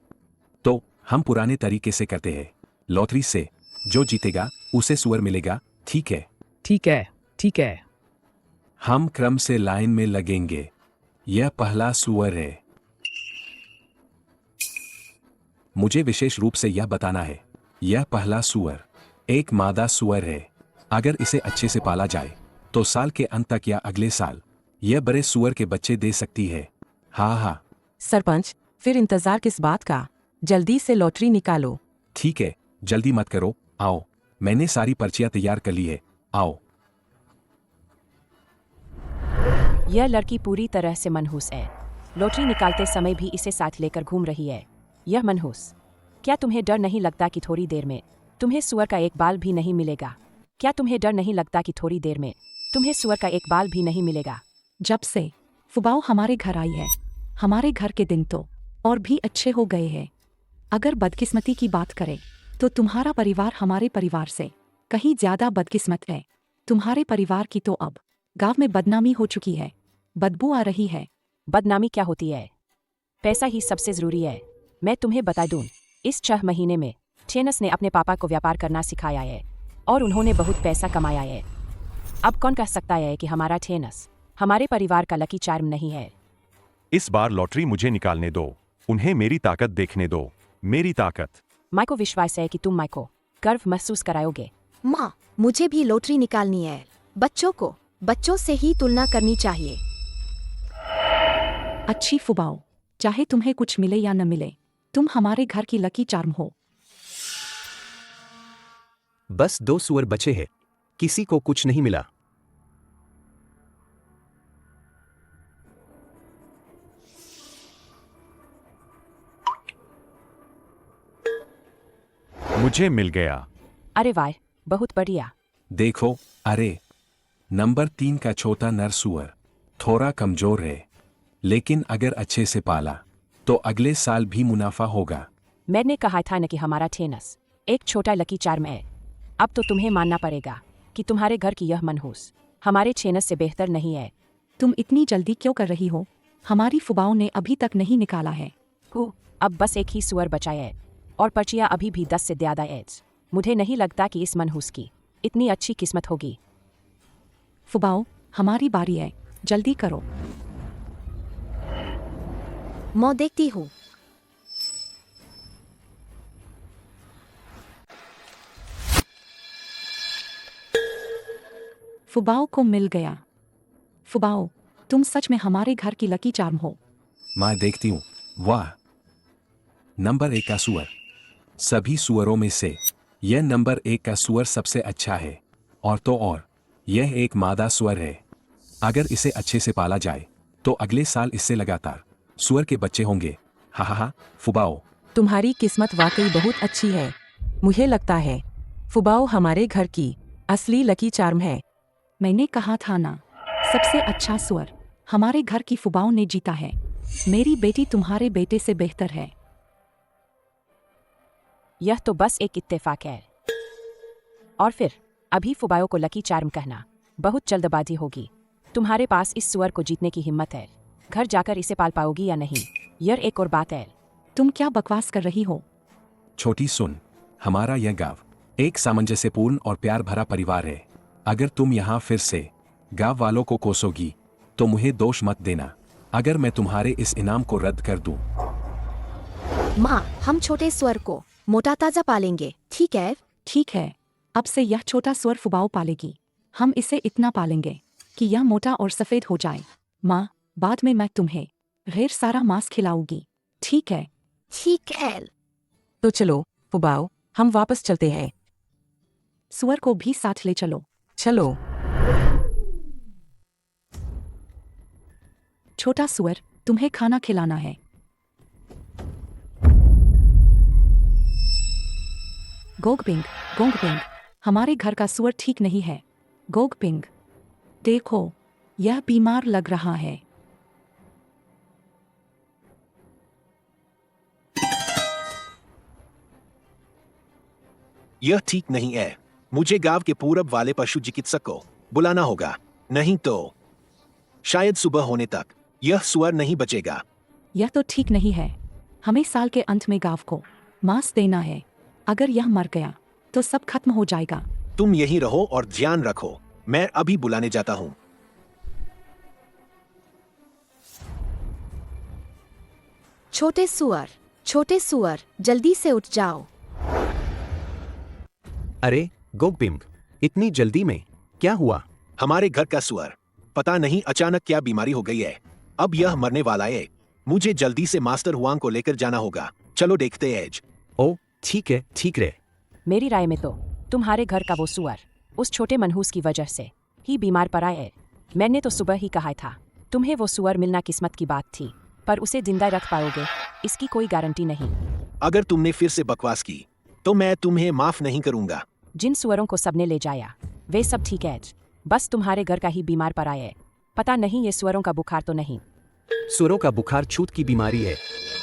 तो हम पुराने तरीके से करते हैं, लॉटरी से जो जीतेगा उसे सुअर मिलेगा। ठीक है? ठीक है, ठीक है। हम क्रम से लाइन में लगेंगे। यह पहला सुअर है। मुझे विशेष रूप से यह बताना है, यह पहला सुअर एक मादा सुअर है। अगर इसे अच्छे से पाला जाए तो साल के अंत तक या अगले साल यह बड़े सुअर के बच्चे दे सकती है। हाँ। सरपंच, फिर इंतजार किस बात का? जल्दी से लॉटरी निकालो। ठीक है, जल्दी मत करो, आओ, मैंने सारी पर्चियां तैयार कर ली है, आओ। यह लड़की पूरी तरह से मनहूस है। लॉटरी निकालते समय भी इसे साथ लेकर घूम रही है। यह मनहूस, क्या तुम्हें डर नहीं लगता कि थोड़ी देर में तुम्हें सुअर का एक बाल भी नहीं मिलेगा? क्या तुम्हें डर नहीं लगता कि थोड़ी देर में तुम्हें सुअर का एक बाल भी नहीं मिलेगा? जब से फुबाओ हमारे घर आई है, हमारे घर के दिन तो और भी अच्छे हो गए हैं। अगर बदकिस्मती की बात करें तो तुम्हारा परिवार हमारे परिवार से कहीं ज्यादा बदकिस्मत है। तुम्हारे परिवार की तो अब गांव में बदनामी हो चुकी है, बदबू आ रही है। बदनामी क्या होती है? पैसा ही सबसे जरूरी है। मैं तुम्हें बता दूं, इस 6 महीने में चेनस ने अपने पापा को व्यापार करना सिखाया है और उन्होंने बहुत पैसा कमाया है। अब कौन कह सकता है कि हमारा चेनस हमारे परिवार का लकी चार्म नहीं है? इस बार लॉटरी मुझे निकालने दो, उन्हें मेरी ताकत देखने दो, मेरी ताकत। माई को विश्वास है कि तुम माई को गर्व महसूस कराओगे। माँ, मुझे भी लॉटरी निकालनी है। बच्चों से ही तुलना करनी चाहिए। अच्छी फुबाओ, चाहे तुम्हें कुछ मिले या न मिले, तुम हमारे घर की लकी चार्म हो। बस 2 सुअर बचे हैं, किसी को कुछ नहीं मिला। मुझे मिल गया। अरे वाह, बहुत बढ़िया। देखो, अरे, नंबर 3 का छोटा नर सुअर थोड़ा कमजोर है, लेकिन अगर अच्छे से पाला तो अगले साल भी मुनाफा होगा। मैंने कहा था न कि हमारा ठेनस एक छोटा लकी चार्म है। अब तो तुम्हें मानना पड़ेगा कि तुम्हारे घर की यह मनहूस हमारे छेनस से बेहतर नहीं है। तुम इतनी जल्दी क्यों कर रही हो? हमारी फुबाओं ने अभी तक नहीं निकाला है। अब बस एक ही सुअर बचा है और पर्चियां अभी भी 10 से ज़्यादा है। मुझे नहीं लगता कि इस मनहूस की इतनी अच्छी किस्मत होगी। फुबाओ, हमारी बारी है, जल्दी करो। मैं देखती हूँ। फुबाओ को मिल गया। फुबाओ, तुम सच में हमारे घर की लकी चार्म हो। मैं देखती हूँ। वाह, नंबर 1 का सुअर। सभी सुअरों में से यह नंबर 1 का सुअर सबसे अच्छा है। और तो और, यह एक मादा सुअर है। अगर इसे अच्छे से पाला जाए तो अगले साल इससे लगातार सुअर के बच्चे होंगे। हा हा हा। फुबाओ, तुम्हारी किस्मत वाकई बहुत अच्छी है। मुझे लगता है फुबाओ हमारे घर की असली लकी चार्म है। मैंने कहा था ना, सबसे अच्छा सुअर हमारे घर की फुबाओं ने जीता है। मेरी बेटी तुम्हारे बेटे से बेहतर है। यह तो बस एक इत्तेफाक है। और फिर अभी फुबाओ को लकी चार्म कहना बहुत जल्दबाजी होगी। तुम्हारे पास इस सुअर को जीतने की हिम्मत है। घर जाकर इसे पाल पाओगी या नहीं, यह एक और बात है। तुम क्या बकवास कर रही हो? छोटी सुन, हमारा यह गांव एक सामंजस्यपूर्ण और प्यार भरा परिवार है। अगर तुम यहाँ फिर से गांव वालों को कोसोगी तो मुझे दोष मत देना अगर मैं तुम्हारे इस इनाम को रद्द कर दूं। माँ, हम छोटे स्वर को मोटा ताजा पालेंगे, ठीक है? ठीक है, अब से यह छोटा स्वर फुबाओ पालेगी। हम इसे इतना पालेंगे कि यह मोटा और सफेद हो जाए। माँ, बाद में मैं तुम्हें ढेर सारा मांस खिलाऊंगी, ठीक है? ठीक है। तो चलो फुबाओ, हम वापस चलते हैं। सुअर को भी साथ ले चलो। चलो। छोटा सुअर, तुम्हें खाना खिलाना है। गोगपिंग, गोंगपिंग, हमारे घर का सुअर ठीक नहीं है। गोगपिंग, देखो, यह बीमार लग रहा है। यह ठीक नहीं है। मुझे गांव के पूरब वाले पशु चिकित्सक को बुलाना होगा, नहीं तो शायद सुबह होने तक यह सुअर नहीं बचेगा। यह तो ठीक नहीं है। हमें साल के अंत में गांव को मांस देना है। अगर यह मर गया तो सब खत्म हो जाएगा। तुम यहीं रहो और ध्यान रखो, मैं अभी बुलाने जाता हूँ। छोटे सुअर, जल्दी से उठ जाओ। अरे गोगपिंग, इतनी जल्दी में क्या हुआ? हमारे घर का सुअर, पता नहीं अचानक क्या बीमारी हो गई है। अब यह मरने वाला है। मुझे जल्दी से मास्टर हुआंग को लेकर जाना होगा। चलो देखते हैं। ओ ठीक है, ठीक है। मेरी राय में तो तुम्हारे घर का वो सुअर उस छोटे मनहूस की वजह से ही बीमार पड़ा है। मैंने तो सुबह ही कहा था तुम्हें वो सुअर मिलना किस्मत की बात थी, पर उसे जिंदा रख पाओगे इसकी कोई गारंटी नहीं। अगर तुमने फिर से बकवास की तो मैं तुम्हें माफ नहीं करूंगा। जिन सुअरों को सबने ले जाया वे सब ठीक है, बस तुम्हारे घर का ही बीमार पड़ा है। पता नहीं ये सुअरों का बुखार तो नहीं। सुअरों का बुखार छूत की बीमारी है।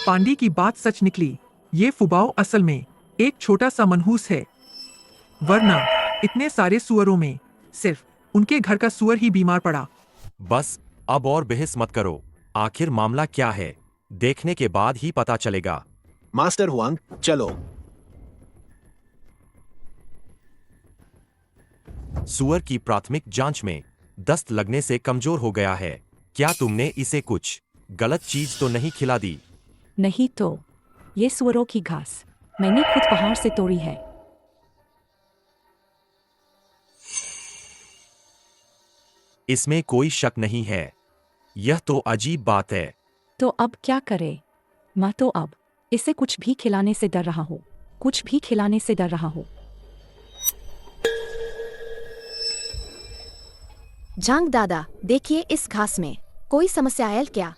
पांडी की बात सच निकली। ये फुबाओ असल में एक छोटा सा मनहूस है, वरना इतने सारे सुअरों में सिर्फ उनके घर का सुअर ही बीमार पड़ा। बस अब और बहस मत करो। आखिर मामला क्या है, देखने के बाद ही पता चलेगा। मास्टर हुआंग, चलो। सुअर की प्राथमिक जांच में दस्त लगने से कमजोर हो गया है। क्या तुमने इसे कुछ गलत चीज तो नहीं खिला दी? नहीं तो, ये सुअरों की घास मैंने खुद पहाड़ से तोड़ी है। इसमें कोई शक नहीं है। यह तो अजीब बात है। तो अब क्या करे? मैं तो अब इसे कुछ भी खिलाने से डर रहा हूँ, कुछ भी खिलाने से डर रहा हूँ। झांग दादा, देखिए इस घास में कोई समस्या है क्या?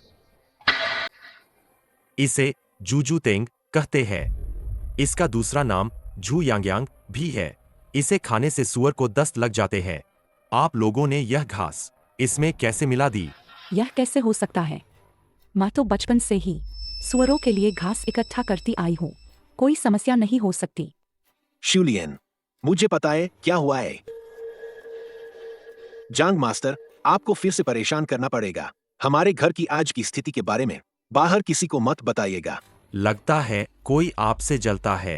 इसे जूजू तेंग कहते हैं। इसका दूसरा नाम झू यांग्यांग भी है। इसे खाने से सूअर को दस्त लग जाते हैं। आप लोगों ने यह घास इसमें कैसे मिला दी? यह कैसे हो सकता है? माँ तो बचपन से ही सुअरों के लिए घास इकट्ठा करती आई हूँ, कोई समस्या नहीं हो सकती। शूलियन, मुझे पता है क्या हुआ है। जांग मास्टर, आपको फिर से परेशान करना पड़ेगा। हमारे घर की आज की स्थिति के बारे में बाहर किसी को मत बताइएगा। लगता है कोई आपसे जलता है।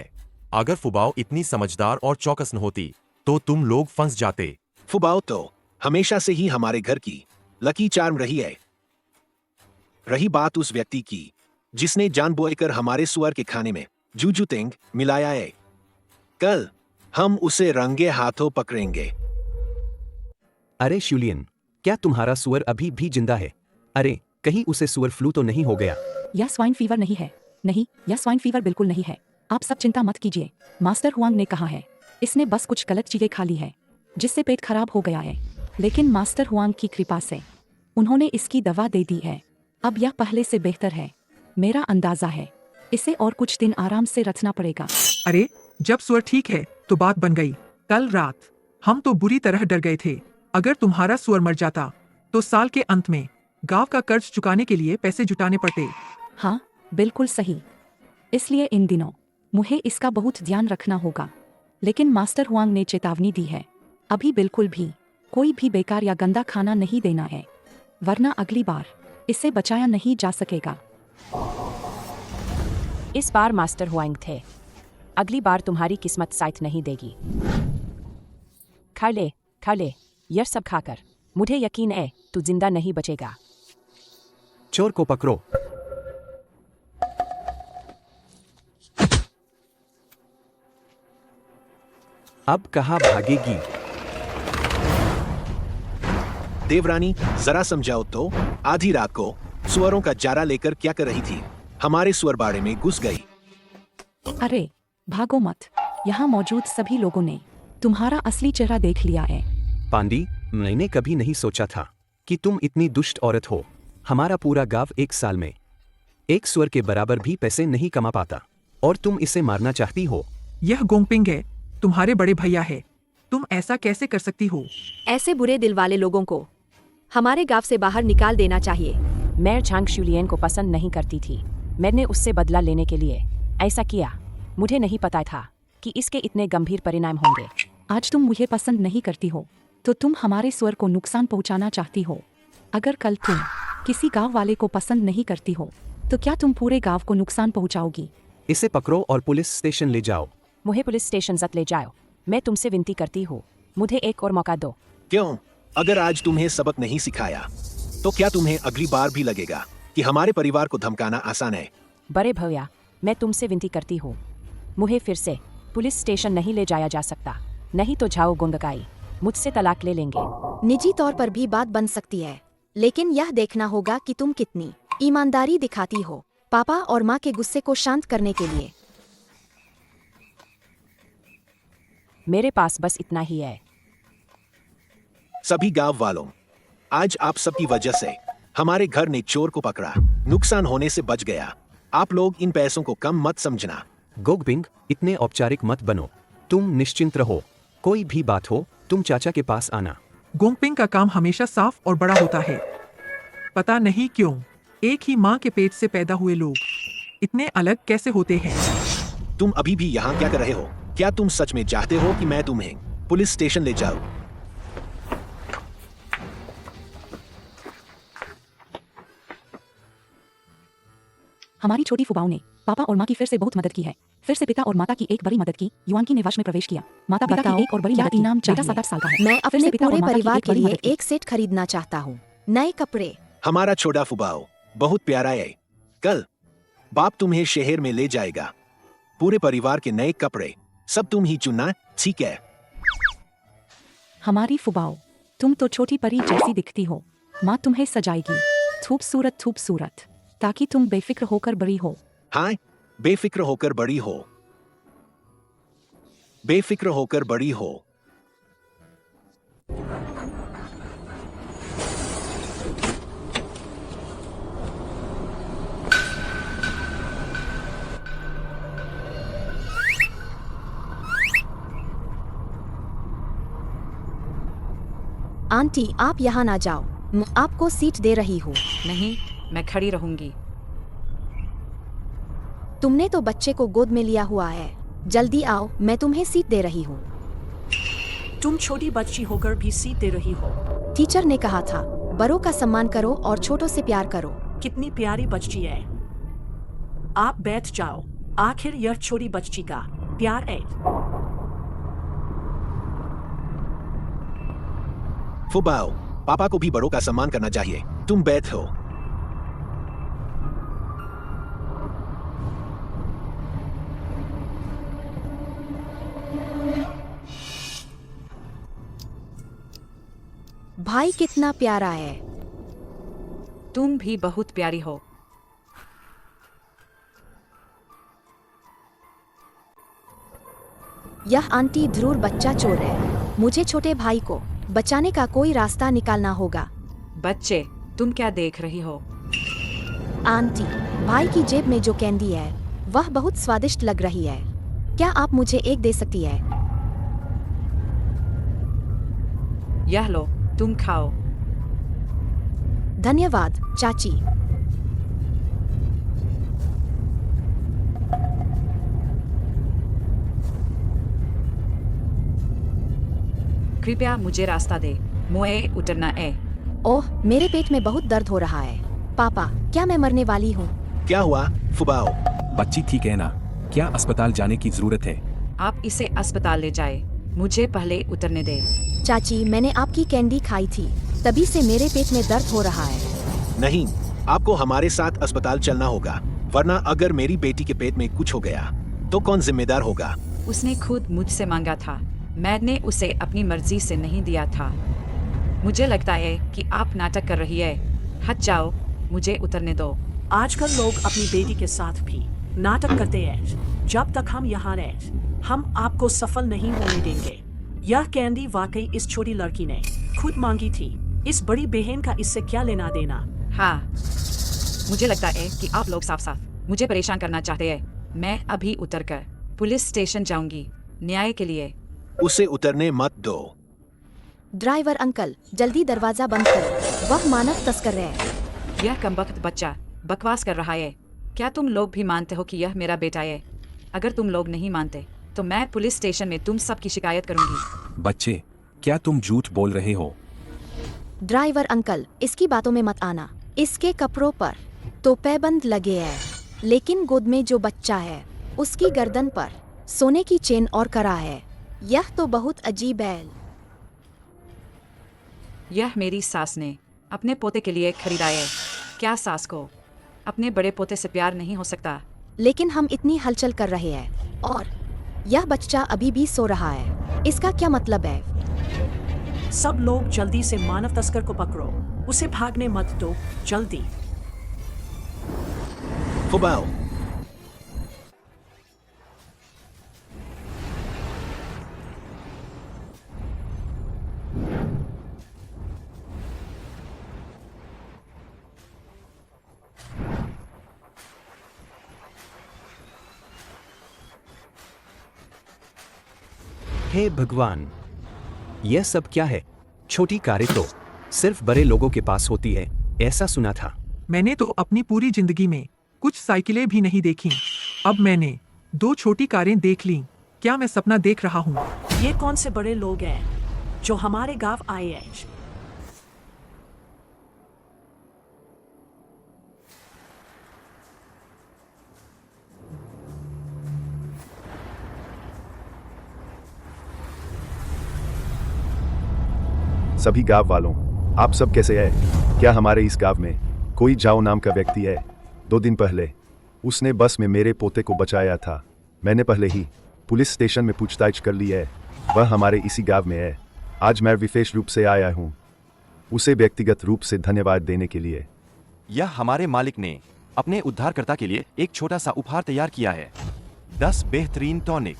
अगर फुबाओ इतनी समझदार और चौकस न होती तो तुम लोग फंस जाते। फुबाओ तो हमेशा से ही हमारे घर की लकी चार्म रही है। रही बात उस व्यक्ति की जिसने जानबूझकर हमारे सुअर के खाने में जूजुतेंग मिलाया है, कल हम उसे रंगे हाथों पकड़ेंगे। अरे शूलियन, क्या तुम्हारा सुअर अभी भी जिंदा है? अरे कहीं उसे सुअर फ्लू तो नहीं हो गया? यह स्वाइन फीवर नहीं है। नहीं, यह स्वाइन फीवर बिल्कुल नहीं है। आप सब चिंता मत कीजिए। मास्टर हुआंग ने कहा है इसने बस कुछ गलत चीजें खा ली है जिससे पेट खराब हो गया है, लेकिन मास्टर हुआंग की कृपा से उन्होंने इसकी दवा दे दी है। अब यह पहले से बेहतर है। मेरा अंदाजा है इसे और कुछ दिन आराम से रखना पड़ेगा। अरे जब सुअर ठीक है तो बात बन गई। कल रात हम तो बुरी तरह डर गए थे। अगर तुम्हारा सुअर मर जाता तो साल के अंत में गांव का कर्ज चुकाने के लिए पैसे जुटाने पड़ते। हाँ, बिल्कुल सही। इसलिए इन दिनों मुझे इसका बहुत ध्यान रखना होगा। लेकिन मास्टर हुआंग ने चेतावनी दी है, अभी बिल्कुल भी कोई भी बेकार या गंदा खाना नहीं देना है, वरना अगली बार इसे बचाया नहीं जा सकेगा। इस बार मास्टर हुआंग थे, अगली बार तुम्हारी किस्मत साथ नहीं देगी। खा ले यह सब खाकर मुझे यकीन है तू जिंदा नहीं बचेगा। चोर को पकड़ो। अब कहाँ भागेगी? देवरानी, जरा समझाओ तो, आधी रात को सुअरों का चारा लेकर क्या कर रही थी? हमारे सुअर बाड़े में घुस गई। अरे भागो मत, यहाँ मौजूद सभी लोगों ने तुम्हारा असली चेहरा देख लिया है। पांडी, मैंने कभी नहीं सोचा था कि तुम इतनी दुष्ट औरत हो। हमारा पूरा गांव एक साल में एक सुअर के बराबर भी पैसे नहीं कमा पाता और तुम इसे मारना चाहती हो। यह गोंगपिंग है, तुम्हारे बड़े भैया है। तुम ऐसा कैसे कर सकती हो? ऐसे बुरे दिल वाले लोगों को हमारे गांव से बाहर निकाल देना चाहिए। मैं झांग शूलियन को पसंद नहीं करती थी। मैंने उससे बदला लेने के लिए ऐसा किया। मुझे नहीं पता था कि इसके इतने गंभीर परिणाम होंगे। आज तुम मुझे पसंद नहीं करती हो तो तुम हमारे स्वर को नुकसान पहुंचाना चाहती हो। अगर कल तुम किसी गांव वाले को पसंद नहीं करती हो तो क्या तुम पूरे गांव को नुकसान पहुंचाओगी? इसे पकड़ो और पुलिस स्टेशन ले जाओ। मुझे पुलिस स्टेशन तक ले जाओ। मैं तुमसे विनती करती हूँ, मुझे एक और मौका दो। क्यों? अगर आज तुम्हें सबक नहीं सिखाया तो क्या तुम्हें अगली बार भी लगेगा कि हमारे परिवार को धमकाना आसान है? बड़े भैया, मैं तुमसे विनती करती हूँ, मुझे फिर से पुलिस स्टेशन नहीं ले जाया जा सकता, नहीं तो झाओ गुंगकाई मुझसे तलाक ले लेंगे। निजी तौर पर भी बात बन सकती है, लेकिन यह देखना होगा कि तुम कितनी ईमानदारी दिखाती हो पापा और माँ के गुस्से को शांत करने के लिए। मेरे पास बस इतना ही है। सभी गांव वालों, आज आप सबकी वजह से हमारे घर ने चोर को पकड़ा, नुकसान होने से बच गया। आप लोग इन पैसों को कम मत समझना। गोगबिंग, इतने औपचारिक मत बनो। तुम निश्चिंत रहो, कोई भी बात हो तुम चाचा के पास आना। गोंगपिंग का काम हमेशा साफ और बड़ा होता है। पता नहीं क्यों एक ही माँ के पेट से पैदा हुए लोग इतने अलग कैसे होते हैं। तुम अभी भी यहाँ क्या कर रहे हो? क्या तुम सच में चाहते हो कि मैं तुम्हें पुलिस स्टेशन ले जाऊं? हमारी छोटी फुबाओं ने पापा और माँ की फिर से बहुत मदद की है। फिर से पिता और माता की एक बड़ी मदद की। युआन की निवास में प्रवेश किया। माता पिता की एक और बड़ी मदद की। इनाम बेटा चाहिए? 7-8 साल का है। मैं फिर से अपने पिता और पूरे माता की परिवार एक के बड़ी लिए मदद की। एक सेट खरीदना चाहता हूँ, नए कपड़े। हमारा छोटा फुबाओ बहुत प्यारा है। कल बाप तुम्हें शहर में ले जाएगा। पूरे परिवार के नए कपड़े सब तुम ही चुनना, ठीक है? हमारी फुबाओ, तुम तो छोटी परी जैसी दिखती हो। माँ तुम्हें सजाएगी खूबसूरत, ताकि तुम बेफिक्र होकर बड़ी हो। हाँ, बेफिक्र होकर बड़ी हो। बेफिक्र होकर बड़ी हो। आंटी आप यहाँ ना जाओ, मैं आपको सीट दे रही हूँ। नहीं, मैं खड़ी रहूंगी। तुमने तो बच्चे को गोद में लिया हुआ है, जल्दी आओ, मैं तुम्हें सीट दे रही हूँ। तुम छोटी बच्ची होकर भी सीट दे रही हो। टीचर ने कहा था बड़ों का सम्मान करो और छोटों से प्यार करो। कितनी प्यारी बच्ची है। आप बैठ जाओ, आखिर यह छोटी बच्ची का प्यार है। फुबाओ, पापा को भी बड़ों का सम्मान करना चाहिए। तुम बैठो। भाई कितना प्यारा है। तुम भी बहुत प्यारी हो। यह आंटी ध्रुव बच्चा चोर है। मुझे छोटे भाई को बचाने का कोई रास्ता निकालना होगा। बच्चे, तुम क्या देख रही हो? आंटी, भाई की जेब में जो कैंडी है वह बहुत स्वादिष्ट लग रही है। क्या आप मुझे एक दे सकती है? यह लो, तुम खाओ। धन्यवाद चाची। कृपया मुझे रास्ता दे, मुझे उतरना है। ओह, मेरे पेट में बहुत दर्द हो रहा है। पापा, क्या मैं मरने वाली हूँ? क्या हुआ फुबाओ? बच्ची ठीक है ना? क्या अस्पताल जाने की जरूरत है? आप इसे अस्पताल ले जाए, मुझे पहले उतरने दे। चाची, मैंने आपकी कैंडी खाई थी, तभी से मेरे पेट में दर्द हो रहा है। नहीं, आपको हमारे साथ अस्पताल चलना होगा, वरना अगर मेरी बेटी के पेट में कुछ हो गया तो कौन जिम्मेदार होगा? उसने खुद मुझसे मांगा था, मैंने उसे अपनी मर्जी से नहीं दिया था। मुझे लगता है कि आप नाटक कर रही है। हट जाओ, मुझे उतरने दो। आजकल लोग अपनी बेटी के साथ भी नाटक करते हैं। जब तक हम यहाँ हैं, हम आपको सफल नहीं होने देंगे। यह कैंडी वाकई इस छोटी लड़की ने खुद मांगी थी। इस बड़ी बहन का इससे क्या लेना देना? हाँ, मुझे लगता है कि आप लोग साफ साफ मुझे परेशान करना चाहते हैं। मैं अभी उतरकर पुलिस स्टेशन जाऊंगी, न्याय के लिए। उसे उतरने मत दो। ड्राइवर अंकल, जल्दी दरवाजा बंद करो, वह मानव तस्कर है। यह कमबख्त बच्चा बकवास कर रहा है। क्या तुम लोग भी मानते हो कि यह मेरा बेटा है? अगर तुम लोग नहीं मानते तो मैं पुलिस स्टेशन में तुम सब की शिकायत करूंगी। बच्चे, क्या तुम झूठ बोल रहे हो? ड्राइवर अंकल, इसकी बातों में मत आना। इसके कपड़ों पर तो पैबंद लगे हैं, लेकिन गोद में जो बच्चा है उसकी गर्दन पर सोने की चेन और कड़ा है। यह तो बहुत अजीब है। यह मेरी सास ने अपने पोते के लिए खरीदा है। क्या सास को अपने बड़े पोते से प्यार नहीं हो सकता? लेकिन हम इतनी हलचल कर रहे हैं और यह बच्चा अभी भी सो रहा है। इसका क्या मतलब है? सब लोग जल्दी से मानव तस्कर को पकड़ो, उसे भागने मत दो, जल्दी। फुबाओ, हे भगवान, यह सब क्या है? छोटी कारें तो सिर्फ बड़े लोगों के पास होती है, ऐसा सुना था। मैंने तो अपनी पूरी जिंदगी में कुछ साइकिलें भी नहीं देखी। अब मैंने 2 छोटी कारें देख ली। क्या मैं सपना देख रहा हूँ? ये कौन से बड़े लोग हैं जो हमारे गांव आए हैं? सभी गांव वालों, आप सब कैसे हैं? क्या हमारे इस गांव में कोई जाओ नाम का व्यक्ति है? 2 दिन पहले उसने बस में मेरे पोते को बचाया था। मैंने पहले ही पुलिस स्टेशन में पूछताछ कर ली है। वह हमारे इसी गांव में है। आज मैं विशेष रूप से आया हूँ उसे व्यक्तिगत रूप से धन्यवाद देने के लिए। यह हमारे मालिक ने अपने उद्धारकर्ता के लिए एक छोटा सा उपहार तैयार किया है। 10 बेहतरीन टॉनिक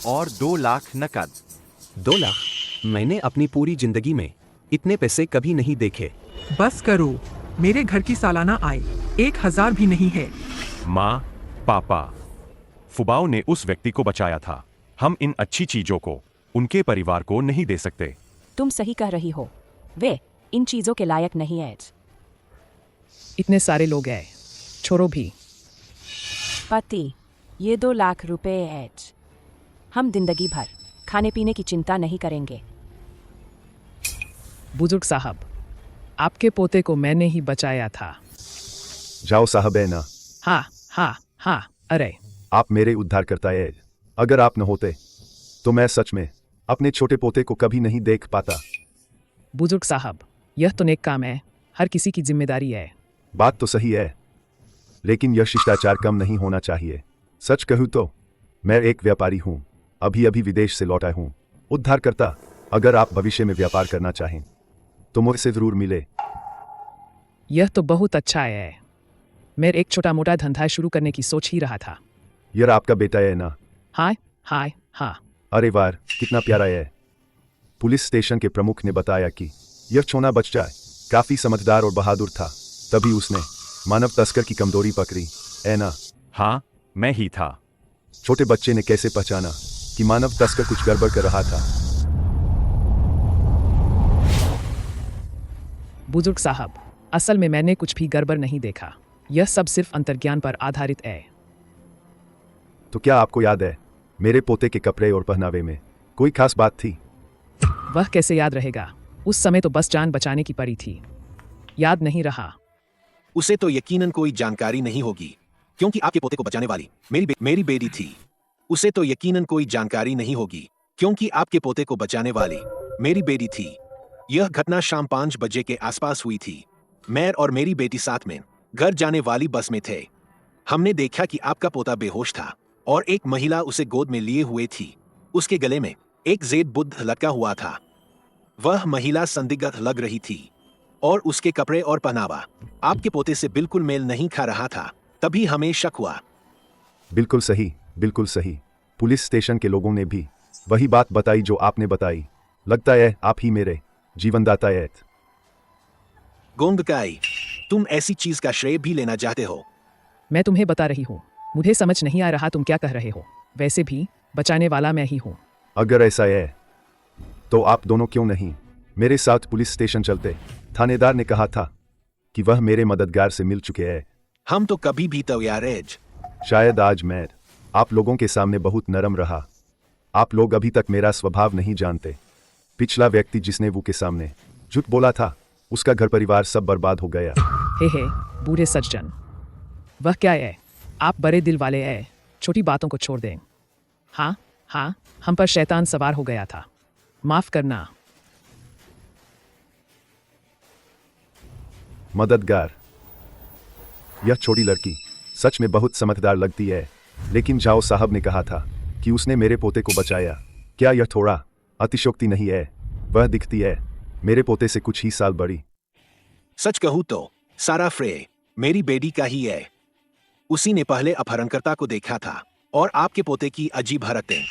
और 2 लाख नकद। 2 लाख? मैंने अपनी पूरी जिंदगी में इतने पैसे कभी नहीं देखे। बस करो, मेरे घर की सालाना आय 1000 भी नहीं है। माँ, पापा, फुबाओ ने उस व्यक्ति को बचाया था। हम इन अच्छी चीजों को उनके परिवार को नहीं दे सकते। तुम सही कह रही हो। वे इन चीजों के लायक नहीं है। इतने सारे लोग हैं, छोरो भी। पति, ये 2 लाख रुपए है। हम जिंदगी भर खाने पीने की चिंता नहीं करेंगे। बुजुर्ग साहब, आपके पोते को मैंने ही बचाया था। जाओ साहब है ना। हाँ, अरे आप मेरे उद्धारकर्ता है। अगर आप न होते तो मैं सच में अपने छोटे पोते को कभी नहीं देख पाता। बुजुर्ग साहब, यह तो नेक काम है, हर किसी की जिम्मेदारी है। बात तो सही है, लेकिन यह शिष्टाचार कम नहीं होना चाहिए। सच कहूँ तो मैं एक व्यापारी हूँ, अभी विदेश से लौटा हूँ। उद्धारकर्ता, अगर आप भविष्य में व्यापार करना चाहें तो मुझसे जरूर मिले। यह तो बहुत अच्छा है। मैं एक छोटा मोटा धंधा शुरू करने की सोच ही रहा था। यह आपका बेटा है ना? हाँ। अरे वाह, कितना प्यारा है। पुलिस स्टेशन के प्रमुख ने बताया कि यह छोटा बच्चा काफी समझदार और बहादुर था, तभी उसने मानव तस्कर की कमजोरी पकड़ी, है ना? हाँ, मैं ही था। छोटे बच्चे ने कैसे पहचाना कि मानव तस्कर कुछ गड़बड़ कर रहा था? बुजुर्ग साहब, असल में मैंने कुछ भी गड़बड़ नहीं देखा। यह सब सिर्फ अंतर्ज्ञान पर आधारित है। तो क्या आपको याद है मेरे पोते के कपड़े और पहनावे में कोई खास बात थी? वह कैसे याद रहेगा? उस समय तो बस जान बचाने की पड़ी थी। याद नहीं रहा। उसे तो यकीनन कोई जानकारी नहीं होगी, क्योंकि आपके पोते को बचाने वाली मेरी बेटी थी। उसे तो यकीनन कोई जानकारी नहीं होगी, क्योंकि आपके पोते को बचाने वाली मेरी बेटी थी। यह घटना शाम 5 बजे के आसपास हुई थी। मैं और मेरी बेटी साथ में घर जाने वाली बस में थे। हमने देखा कि आपका पोता बेहोश था और एक महिला उसे गोद में लिए हुए थी। उसके गले में एक ज़ेद बुद्ध लटका हुआ था। वह महिला संदिग्ध लग रही थी और उसके कपड़े और पहनावा आपके पोते से बिल्कुल मेल नहीं खा रहा था। तभी हमें शक हुआ। बिल्कुल सही। पुलिस स्टेशन के लोगों ने भी वही बात बताई जो आपने बताई। लगता है आप ही मेरे जीवनदाता हैं। गोंगकाई, तुम ऐसी चीज का श्रेय भी लेना चाहते हो? मैं तुम्हें बता रही हूँ, मुझे समझ नहीं आ रहा तुम क्या कह रहे हो। वैसे भी बचाने वाला मैं ही हूँ। अगर ऐसा है तो आप दोनों क्यों नहीं मेरे साथ पुलिस स्टेशन चलते? थानेदार ने कहा था कि वह मेरे मददगार से मिल चुके हैं। हम तो कभी भी तैयार हैं। शायद आज मैं आप लोगों के सामने बहुत नरम रहा। आप लोग अभी तक मेरा स्वभाव नहीं जानते। पिछला व्यक्ति जिसने वो के सामने झूठ बोला था, उसका घर परिवार सब बर्बाद हो गया। हे बूढ़े सज्जन, वह क्या है? आप बड़े दिल वाले हैं, छोटी बातों को छोड़ दें। हाँ, हम पर शैतान सवार हो गया था, माफ करना। मददगार, यह छोटी लड़की सच में बहुत समझदार लगती है, लेकिन जाओ साहब ने कहा था कि उसने मेरे पोते को बचाया। क्या यह थोड़ा अतिशयोक्ति नहीं है? वह दिखती है मेरे पोते से कुछ ही साल बड़ी। सच कहूं तो सारा श्रेय मेरी बेटी का ही है। उसी ने पहले अपहरणकर्ता को देखा था और आपके पोते की अजीब हरकतें,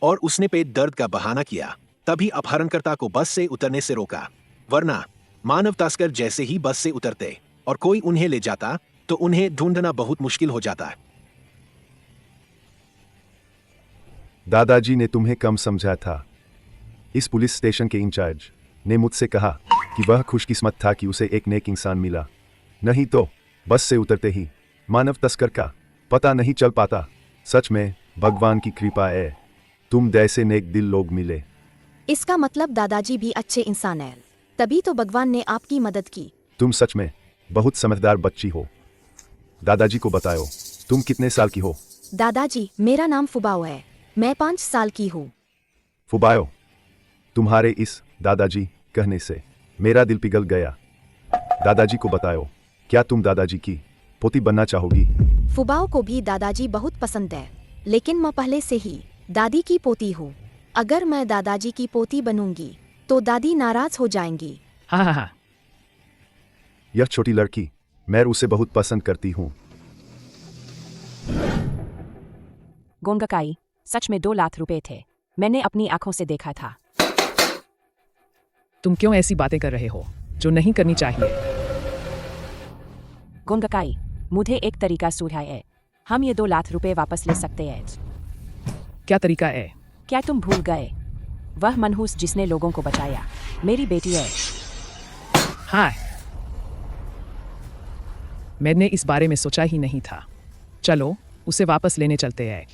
और उसने पेट दर्द का बहाना किया। तभी अपहरणकर्ता को बस से उतरने से रोका, वरना मानव तस्कर जैसे ही बस से उतरते और कोई उन्हें ले जाता तो उन्हें ढूंढना बहुत मुश्किल हो जाता। दादाजी ने तुम्हें कम समझा था। इस पुलिस स्टेशन के इंचार्ज ने मुझसे कहा कि वह खुशकिस्मत था कि उसे एक नेक इंसान मिला, नहीं तो बस से उतरते ही मानव तस्कर का पता नहीं चल पाता। सच में भगवान की कृपा है, तुम जैसे नेक दिल लोग मिले। इसका मतलब दादाजी भी अच्छे इंसान हैं, तभी तो भगवान ने आपकी मदद की। तुम सच में बहुत समझदार बच्ची हो। दादाजी को बताओ तुम कितने साल की हो? दादाजी, मेरा नाम फुबाओ है, मैं 5 साल की हूँ। फुबाओ, तुम्हारे इस दादाजी कहने से मेरा दिल पिघल गया। दादाजी को बताओ, क्या तुम दादाजी की पोती बनना चाहोगी? फुबाओ को भी दादाजी बहुत पसंद है, लेकिन मैं पहले से ही दादी की पोती हूँ। अगर मैं दादाजी की पोती बनूंगी तो दादी नाराज हो जाएंगी। हाँ। यह छोटी लड़की, मैं उसे बहुत पसंद करती हूँ। गोंगकाई, सच में 2 लाख रुपए थे, मैंने अपनी आंखों से देखा था। तुम क्यों ऐसी बातें कर रहे हो जो नहीं करनी चाहिए? गोंगकाई, मुझे एक तरीका सुझाया है, हम ये 2 लाख रुपए वापस ले सकते हैं। क्या तरीका है? क्या तुम भूल गए? वह मनहूस जिसने लोगों को बचाया मेरी बेटी है। हाँ, मैंने इस बारे में सोचा ही नहीं था। चलो उसे वापस लेने चलते हैं।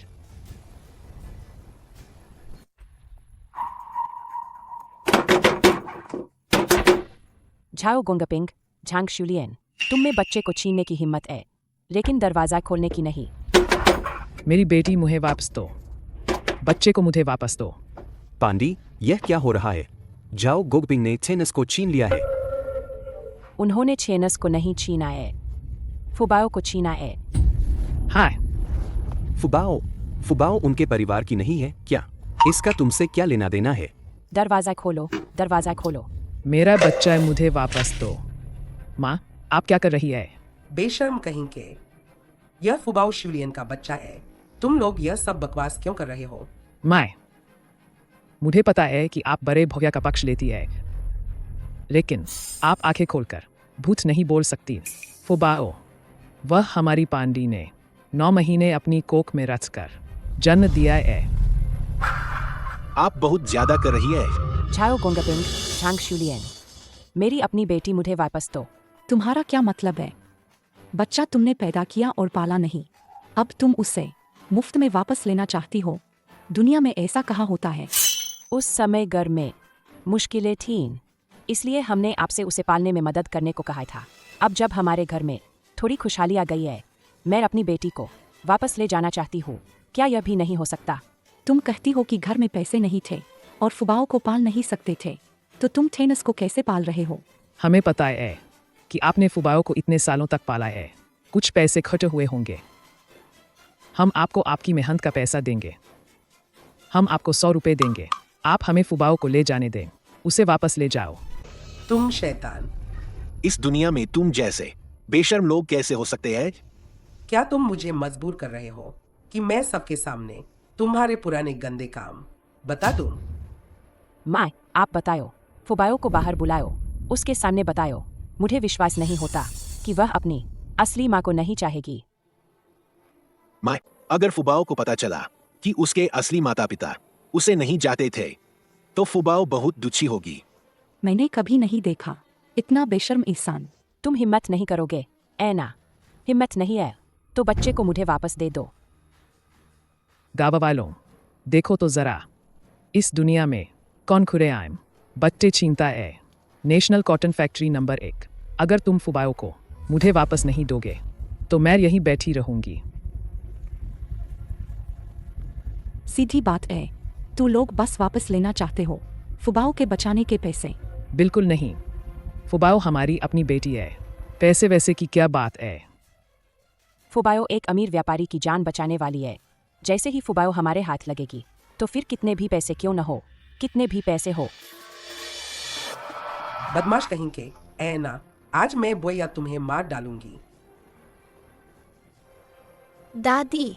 झाओ गोंगपिंग, झांग शुलियन, तुम में बच्चे को छीनने की हिम्मत है, लेकिन दरवाजा खोलने की नहीं। मेरी बेटी मुझे वापस दो। बच्चे को मुझे वापस दो। पांडी, यह क्या हो रहा है? जाओ गोगपिंग ने छेनस को छीन लिया है। उन्होंने छेनस को नहीं छीना है, फुबाओ को छीना है। हाँ, फुबाओ उनके परिवार की नहीं है क्या? इसका तुमसे क्या लेना देना है? दरवाजा खोलो, दरवाजा खोलो। मेरा बच्चा है, मुझे वापस दो। माँ, आप क्या कर रही है? बेशर्म कहीं के, यह फुबाओ शिवलियन का बच्चा है। तुम लोग यह सब बकवास क्यों कर रहे हो? माँ, मुझे पता है कि आप बड़े भव्या का पक्ष लेती है, लेकिन आप आंखें खोलकर भूत नहीं बोल सकती। फुबाओ, वह हमारी पांडी ने 9 महीने अपनी कोख में रचकर जन्म दिया है। आप बहुत ज्यादा कर रही है। झाओ गोंगपिंग, झांग शुलियन, मेरी अपनी बेटी मुझे वापस दो। तुम्हारा क्या मतलब है? बच्चा तुमने पैदा किया और पाला नहीं, अब तुम उसे मुफ्त में वापस लेना चाहती हो? दुनिया में ऐसा कहाँ होता है? उस समय घर में मुश्किलें थीं, इसलिए हमने आपसे उसे पालने में मदद करने को कहा था। अब जब हमारे घर में थोड़ी खुशहाली आ गई है, मैं अपनी बेटी को वापस ले जाना चाहती हूँ। क्या यह भी नहीं हो सकता? तुम कहती हो कि घर में पैसे नहीं थे और फुबाओ को पाल नहीं सकते थे, तो तुम थेनस को कैसे पाल रहे हो? हमें पता है कि आपने फुबाओ को इतने सालों तक पाला है। कुछ पैसे खर्च हुए होंगे। हम आपको आपकी मेहनत का पैसा देंगे। हम आपको 100 रुपए देंगे। आप हमें फुबाओ को ले जाने दें। उसे वापस ले जाओ। तुम शैतान! इस दुनिया में तुम जैसे बेशर्म लोग कैसे हो सकते हैं? क्या तुम मुझे मजबूर कर रहे हो कि मैं सबके सामने तुम्हारे पुराने गंदे काम बता दूं? माँ, आप बताओ, फुबाओ को बाहर बुलाओ, उसके सामने बताओ। मुझे विश्वास नहीं होता कि वह अपनी असली माँ को नहीं चाहेगी। माँ, अगर फुबाओ को पता चला कि उसके असली माता पिता उसे नहीं चाहते थे, तो फुबाओ बहुत दुखी होगी। मैंने कभी नहीं देखा इतना बेशर्म इंसान। तुम हिम्मत नहीं करोगे, ऐना। हिम्मत नहीं है तो बच्चे को मुझे वापस दे दो। गाँव वालों, देखो तो जरा, इस दुनिया में कौन खुलेआम बच्चे छीनता है? National cotton factory number 1। अगर तुम फुबाओ को मुझे वापस नहीं दोगे तो मैं यहीं बैठी रहूंगी। सीधी बात है, तू लोग बस वापस लेना चाहते हो फुबाओ के बचाने के पैसे। बिल्कुल नहीं, फुबाओ हमारी अपनी बेटी है। पैसे वैसे की क्या बात है? फुबाओ एक अमीर व्यापारी की जान बचाने वाली है। जैसे ही फुबाओ हमारे हाथ लगेगी तो फिर कितने भी पैसे क्यों न हो, कितने भी पैसे हो। बदमाश कहीं के, ऐना, आज मैं बोया तुम्हें मार डालूंगी। दादी,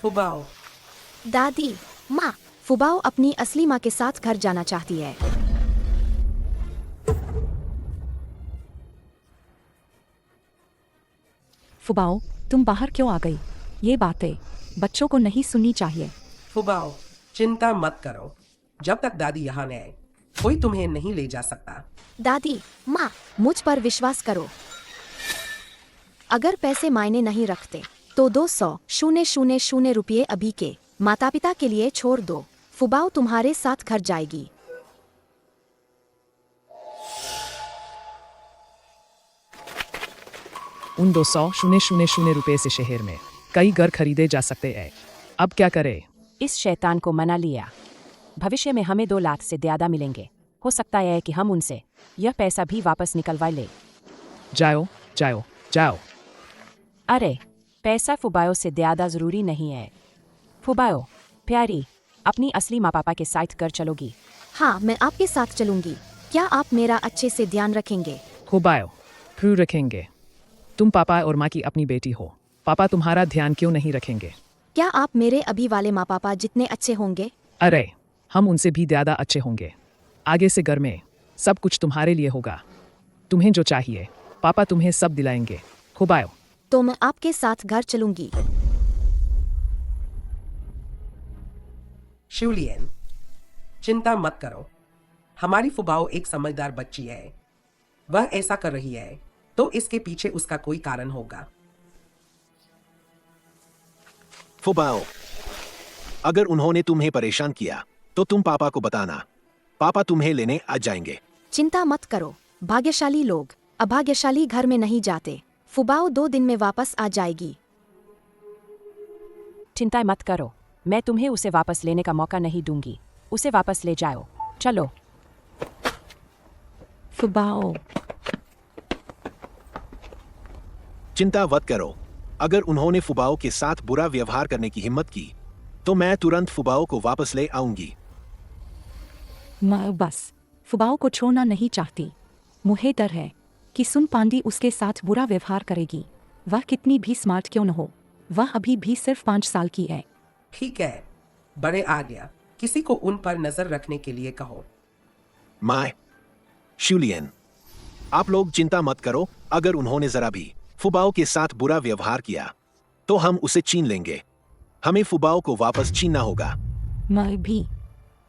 फुबाओ, दादी, माँ, फुबाओ अपनी असली माँ के साथ घर जाना चाहती है। फुबाओ, तुम बाहर क्यों आ गई? ये बातें बच्चों को नहीं सुननी चाहिए। फुबाओ, चिंता मत करो। जब तक दादी यहाँ न आए, कोई तुम्हें नहीं ले जा सकता। दादी, माँ, मुझ पर विश्वास करो। अगर पैसे मायने नहीं रखते तो 200,000 रुपये अभी के माता पिता के लिए छोड़ दो। फुबाओ तुम्हारे साथ घर जाएगी। उन 200,000 रुपये से शहर में कई घर खरीदे जा सकते हैं। अब क्या करें? इस शैतान को मना लिया। भविष्य में हमें 2 लाख से ज्यादा मिलेंगे। हो सकता है कि हम उनसे यह पैसा भी वापस निकलवा ले। जाओ जाओ जाओ। अरे, पैसा फुबाओ से ज्यादा जरूरी नहीं है। फुबाओ प्यारी, अपनी असली माँ पापा के साथ घर चलोगी? हाँ, मैं आपके साथ चलूंगी। क्या आप मेरा अच्छे से ध्यान रखेंगे? फुबाओ, फिर रखेंगे। तुम पापा और माँ की अपनी बेटी हो। पापा तुम्हारा ध्यान क्यों नहीं रखेंगे? क्या आप मेरे अभी वाले माँ पापा जितने अच्छे होंगे? अरे, हम उनसे भी ज़्यादा अच्छे होंगे। आगे से घर में सब कुछ तुम्हारे लिए होगा। तुम्हें जो चाहिए पापा तुम्हें सब दिलाएंगे। फुबाओ, तो मैं आपके साथ घर चलूंगी। शिवलियन, चिंता मत करो। हमारी फुबाओ एक समझदार बच्ची है। वह ऐसा कर रही है तो इसके पीछे उसका कोई कारण होगा। फुबाओ, अगर उन्होंने तुम्हें परेशान किया तो तुम पापा को बताना। पापा तुम्हें लेने आ जाएंगे। चिंता मत करो, भाग्यशाली लोग अभाग्यशाली घर में नहीं जाते। फुबाओ 2 दिन में वापस आ जाएगी। चिंता मत करो, मैं तुम्हें उसे वापस लेने का मौका नहीं दूंगी। उसे वापस ले जाओ, चलो। फुबाओ, चिंता मत करो, अगर उन्होंने फुबाओ के साथ बुरा व्यवहार करने की हिम्मत की तो मैं तुरंत फुबाओ को वापस ले आऊंगी। मैं बस फुबाओ को छोड़ना नहीं चाहती। मुझे डर है कि सुन पांडी उसके साथ बुरा व्यवहार करेगी। वह कितनी भी स्मार्ट क्यों न हो, वह अभी भी सिर्फ 5 साल की है। ठीक है, बड़े आ गया, किसी को उन पर नजर रखने के लिए कहो। माय शूलियन, आप लोग चिंता मत करो, अगर उन्होंने जरा भी फुबाओ के साथ बुरा व्यवहार किया तो हम उसे छीन लेंगे। हमें फुबाओ को वापस छीनना होगा।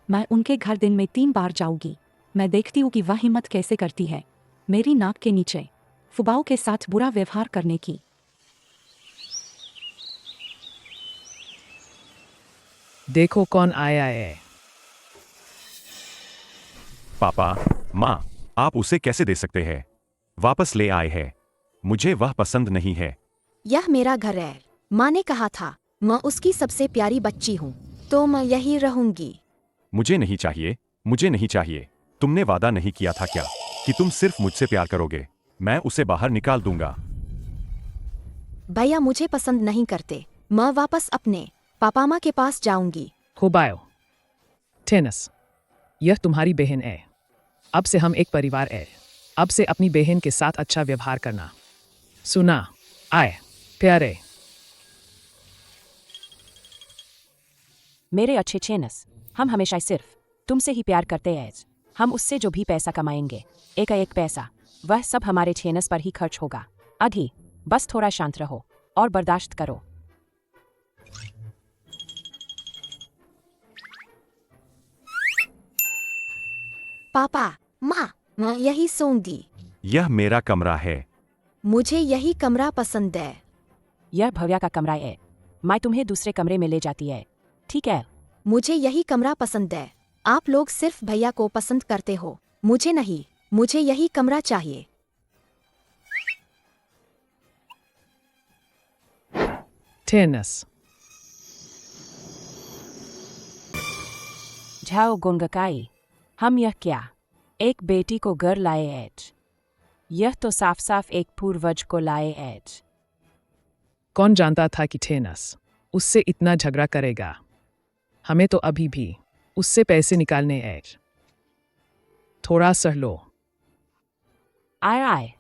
मैं उनके घर दिन में 3 बार जाऊंगी। मैं देखती हूँ कि वह हिम्मत कैसे करती है मेरी नाक के नीचे फुबाओ के साथ बुरा व्यवहार करने की। देखो कौन आया है। पापा, माँ, आप उसे कैसे दे सकते हैं? वापस ले आए हैं। मुझे वह पसंद नहीं है। यह मेरा घर है। माँ ने कहा था मैं उसकी सबसे प्यारी बच्ची हूँ, तो मैं यही रहूंगी। मुझे नहीं चाहिए, मुझे नहीं चाहिए। तुमने वादा नहीं किया था क्या कि तुम सिर्फ मुझसे प्यार करोगे? मैं उसे बाहर निकाल दूंगा। भैया मुझे पसंद नहीं करते। मैं वापस अपने पापा माँ के पास जाऊंगी। फुबाओ, टेनस, यह तुम्हारी बहन है। अब से हम एक परिवार है। अब से अपनी बहन के साथ अच्छा व्यवहार करना। सुना? आए प्यारे। मेरे अच्छे चेनस, हम हमेशा सिर्फ तुमसे ही प्यार करते हैं। हम उससे जो भी पैसा कमाएंगे, एक पैसा, वह सब हमारे चेनस पर ही खर्च होगा। अभी बस थोड़ा शांत रहो और बर्दाश्त करो। पापा, माँ, मैं यही सोऊंगी। यह मेरा कमरा है। मुझे यही कमरा पसंद है। यह भव्या का कमरा है। माँ तुम्हें दूसरे कमरे में ले जाती है, ठीक है? मुझे यही कमरा पसंद है। आप लोग सिर्फ भैया को पसंद करते हो, मुझे नहीं। मुझे यही कमरा चाहिए। टेनस, जाओ गुंगकाई, हम यह क्या एक बेटी को घर लाए एज? यह तो साफ साफ एक पूर्वज को लाए एज। कौन जानता था कि टेनस उससे इतना झगड़ा करेगा। हमें तो अभी भी उससे पैसे निकालने हैं। थोड़ा सह लो। आए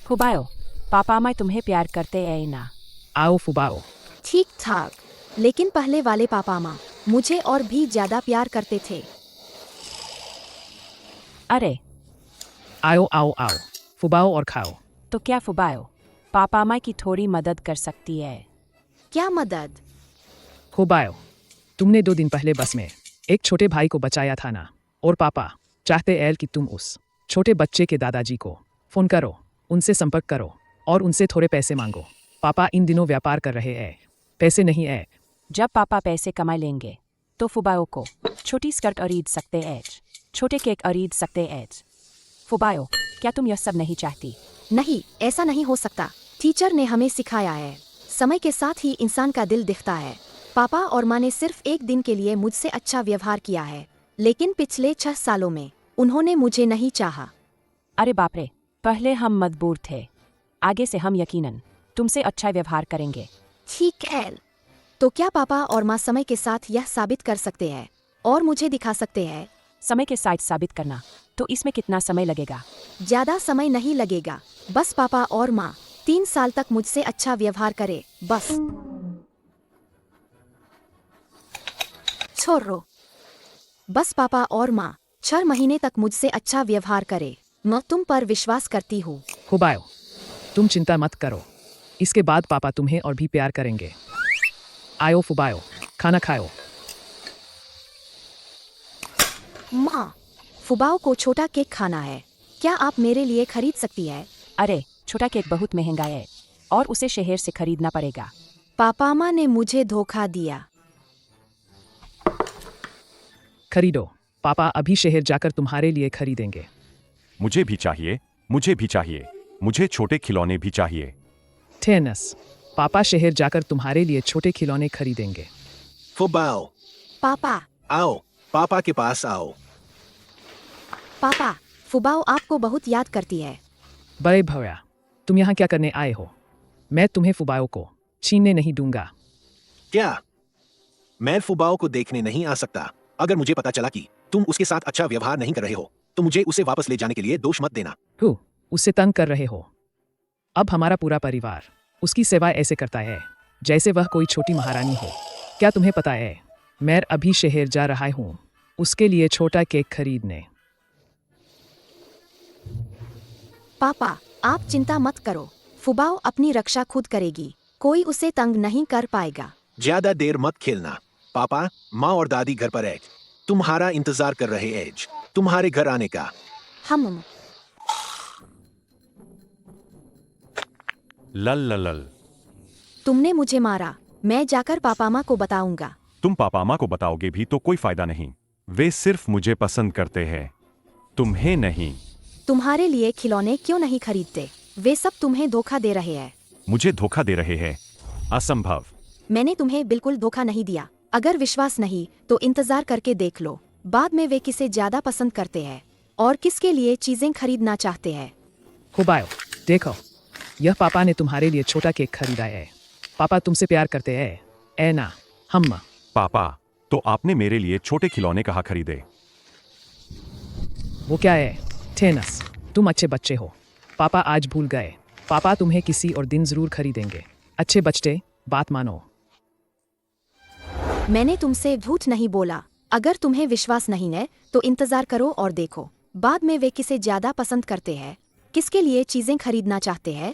फुबाओ, पापा मैं तुम्हें प्यार करते हैं ना? आओ फुबाओ। ठीक ठाक, लेकिन पहले वाले पापा माँ मुझे और भी ज्यादा प्यार करते थे। अरे आओ आओ आओ, फुबाओ और खाओ। तो क्या फुबाओ, पापा माँ की थोड़ी मदद कर सकती है? क्या मदद? फुबाओ, तुमने 2 दिन पहले बस में एक छोटे भाई को बचाया था ना, और पापा चाहते हैं कि तुम उस छोटे बच्चे के दादाजी को फोन करो, उनसे संपर्क करो और उनसे थोड़े पैसे मांगो। पापा इन दिनों व्यापार कर रहे हैं, पैसे नहीं है। जब पापा पैसे कमा लेंगे तो फुबाओ को छोटी स्कर्ट खरीद सकते हैं, छोटे केक खरीद सकते हैं। फुबाओ, क्या तुम यह सब नहीं चाहती? नहीं, ऐसा नहीं हो सकता। टीचर ने हमें सिखाया है, समय के साथ ही इंसान का दिल दिखता है। पापा और माँ ने सिर्फ 1 दिन के लिए मुझसे अच्छा व्यवहार किया है, लेकिन पिछले 6 सालों में उन्होंने मुझे नहीं चाहा। अरे बाप रे, पहले हम मजबूर थे, आगे से हम यकीनन तुमसे अच्छा व्यवहार करेंगे। ठीक है, तो क्या पापा और माँ समय के साथ यह साबित कर सकते हैं और मुझे दिखा सकते हैं? समय के साथ साबित करना, तो इसमें कितना समय लगेगा? ज्यादा समय नहीं लगेगा। बस पापा और माँ 3 साल तक मुझसे अच्छा व्यवहार करे, बस। छोड़ो, बस पापा और माँ 6 महीने तक मुझसे अच्छा व्यवहार करे। मैं तुम पर विश्वास करती हूँ। फुबाओ, तुम चिंता मत करो, इसके बाद पापा तुम्हें और भी प्यार करेंगे। आओ फुबाओ, खाना खाओ। माँ, फुबाओ को छोटा केक खाना है, क्या आप मेरे लिए खरीद सकती है? अरे छोटा केक बहुत महंगा है और उसे शहर से खरीदना पड़ेगा। पापा माँ ने मुझे धोखा दिया। खरीदो, पापा अभी शहर जाकर तुम्हारे लिए खरीदेंगे। मुझे भी चाहिए, मुझे भी चाहिए, मुझे छोटे खिलौने भी चाहिए। टेनस, पापा शहर जाकर तुम्हारे लिए छोटे खिलौने खरीदेंगे। फुबाओ, पापा, आओ, पापा के पास आओ। पापा, फुबाओ आपको बहुत याद करती है। बड़े भैया, तुम यहाँ क्या करने आए हो? मैं तुम्हें फुबाओ को छीनने नहीं दूंगा। क्या? मैं फुबाओ को देखने नहीं आ सकता। अगर मुझे पता चला कि तुम उसके साथ अच्छा व्यवहार नहीं कर रहे हो, तो मुझे उसे वापस ले जाने के लिए दोष मत देना। उसे तंग कर रहे हो। अब हमारा पूरा परिवार उसकी सेवा ऐसे करता है जैसे वह कोई छोटी महारानी हो। क्या तुम्हें पता है, मैं अभी शहर जा रहा हूँ उसके लिए छोटा केक खरीदने। पापा, आप चिंता मत करो, फुबाओ अपनी रक्षा खुद करेगी, कोई उसे तंग नहीं कर पाएगा। ज्यादा देर मत खेलना। पापा, माँ और दादी घर पर है, तुम्हारा इंतजार कर रहे हैं तुम्हारे घर आने का। हम लल लल। तुमने मुझे मारा, मैं जाकर पापा माँ को बताऊंगा। तुम पापा माँ को बताओगे भी तो कोई फायदा नहीं। वे सिर्फ मुझे पसंद करते हैं, तुम्हें नहीं। तुम्हारे लिए खिलौने क्यों नहीं खरीदते? वे सब तुम्हें धोखा दे रहे हैं। मुझे धोखा दे रहे हैं? असंभव। मैंने तुम्हें बिल्कुल धोखा नहीं दिया। अगर विश्वास नहीं तो इंतजार करके देख लो, बाद में वे किसे ज्यादा पसंद करते हैं और किसके लिए चीजें खरीदना चाहते हैं। फुबाओ, देखो, यह पापा ने तुम्हारे लिए छोटा केक खरीदा है। पापा तुमसे प्यार करते हैं, ऐ ना? हम पापा, तो आपने मेरे लिए छोटे खिलौने कहाँ खरीदे? वो क्या है? टेनस, तुम अच्छे बच्चे हो। पापा आज भूल गए। पापा तुम्हें किसी और दिन जरूर खरीदेंगे। अच्छे बच्चे, बात मानो। मैंने तुमसे झूठ नहीं बोला। अगर तुम्हें विश्वास नहीं है तो इंतजार करो और देखो, बाद में वे किसे ज्यादा पसंद करते हैं, किसके लिए चीजें खरीदना चाहते हैं।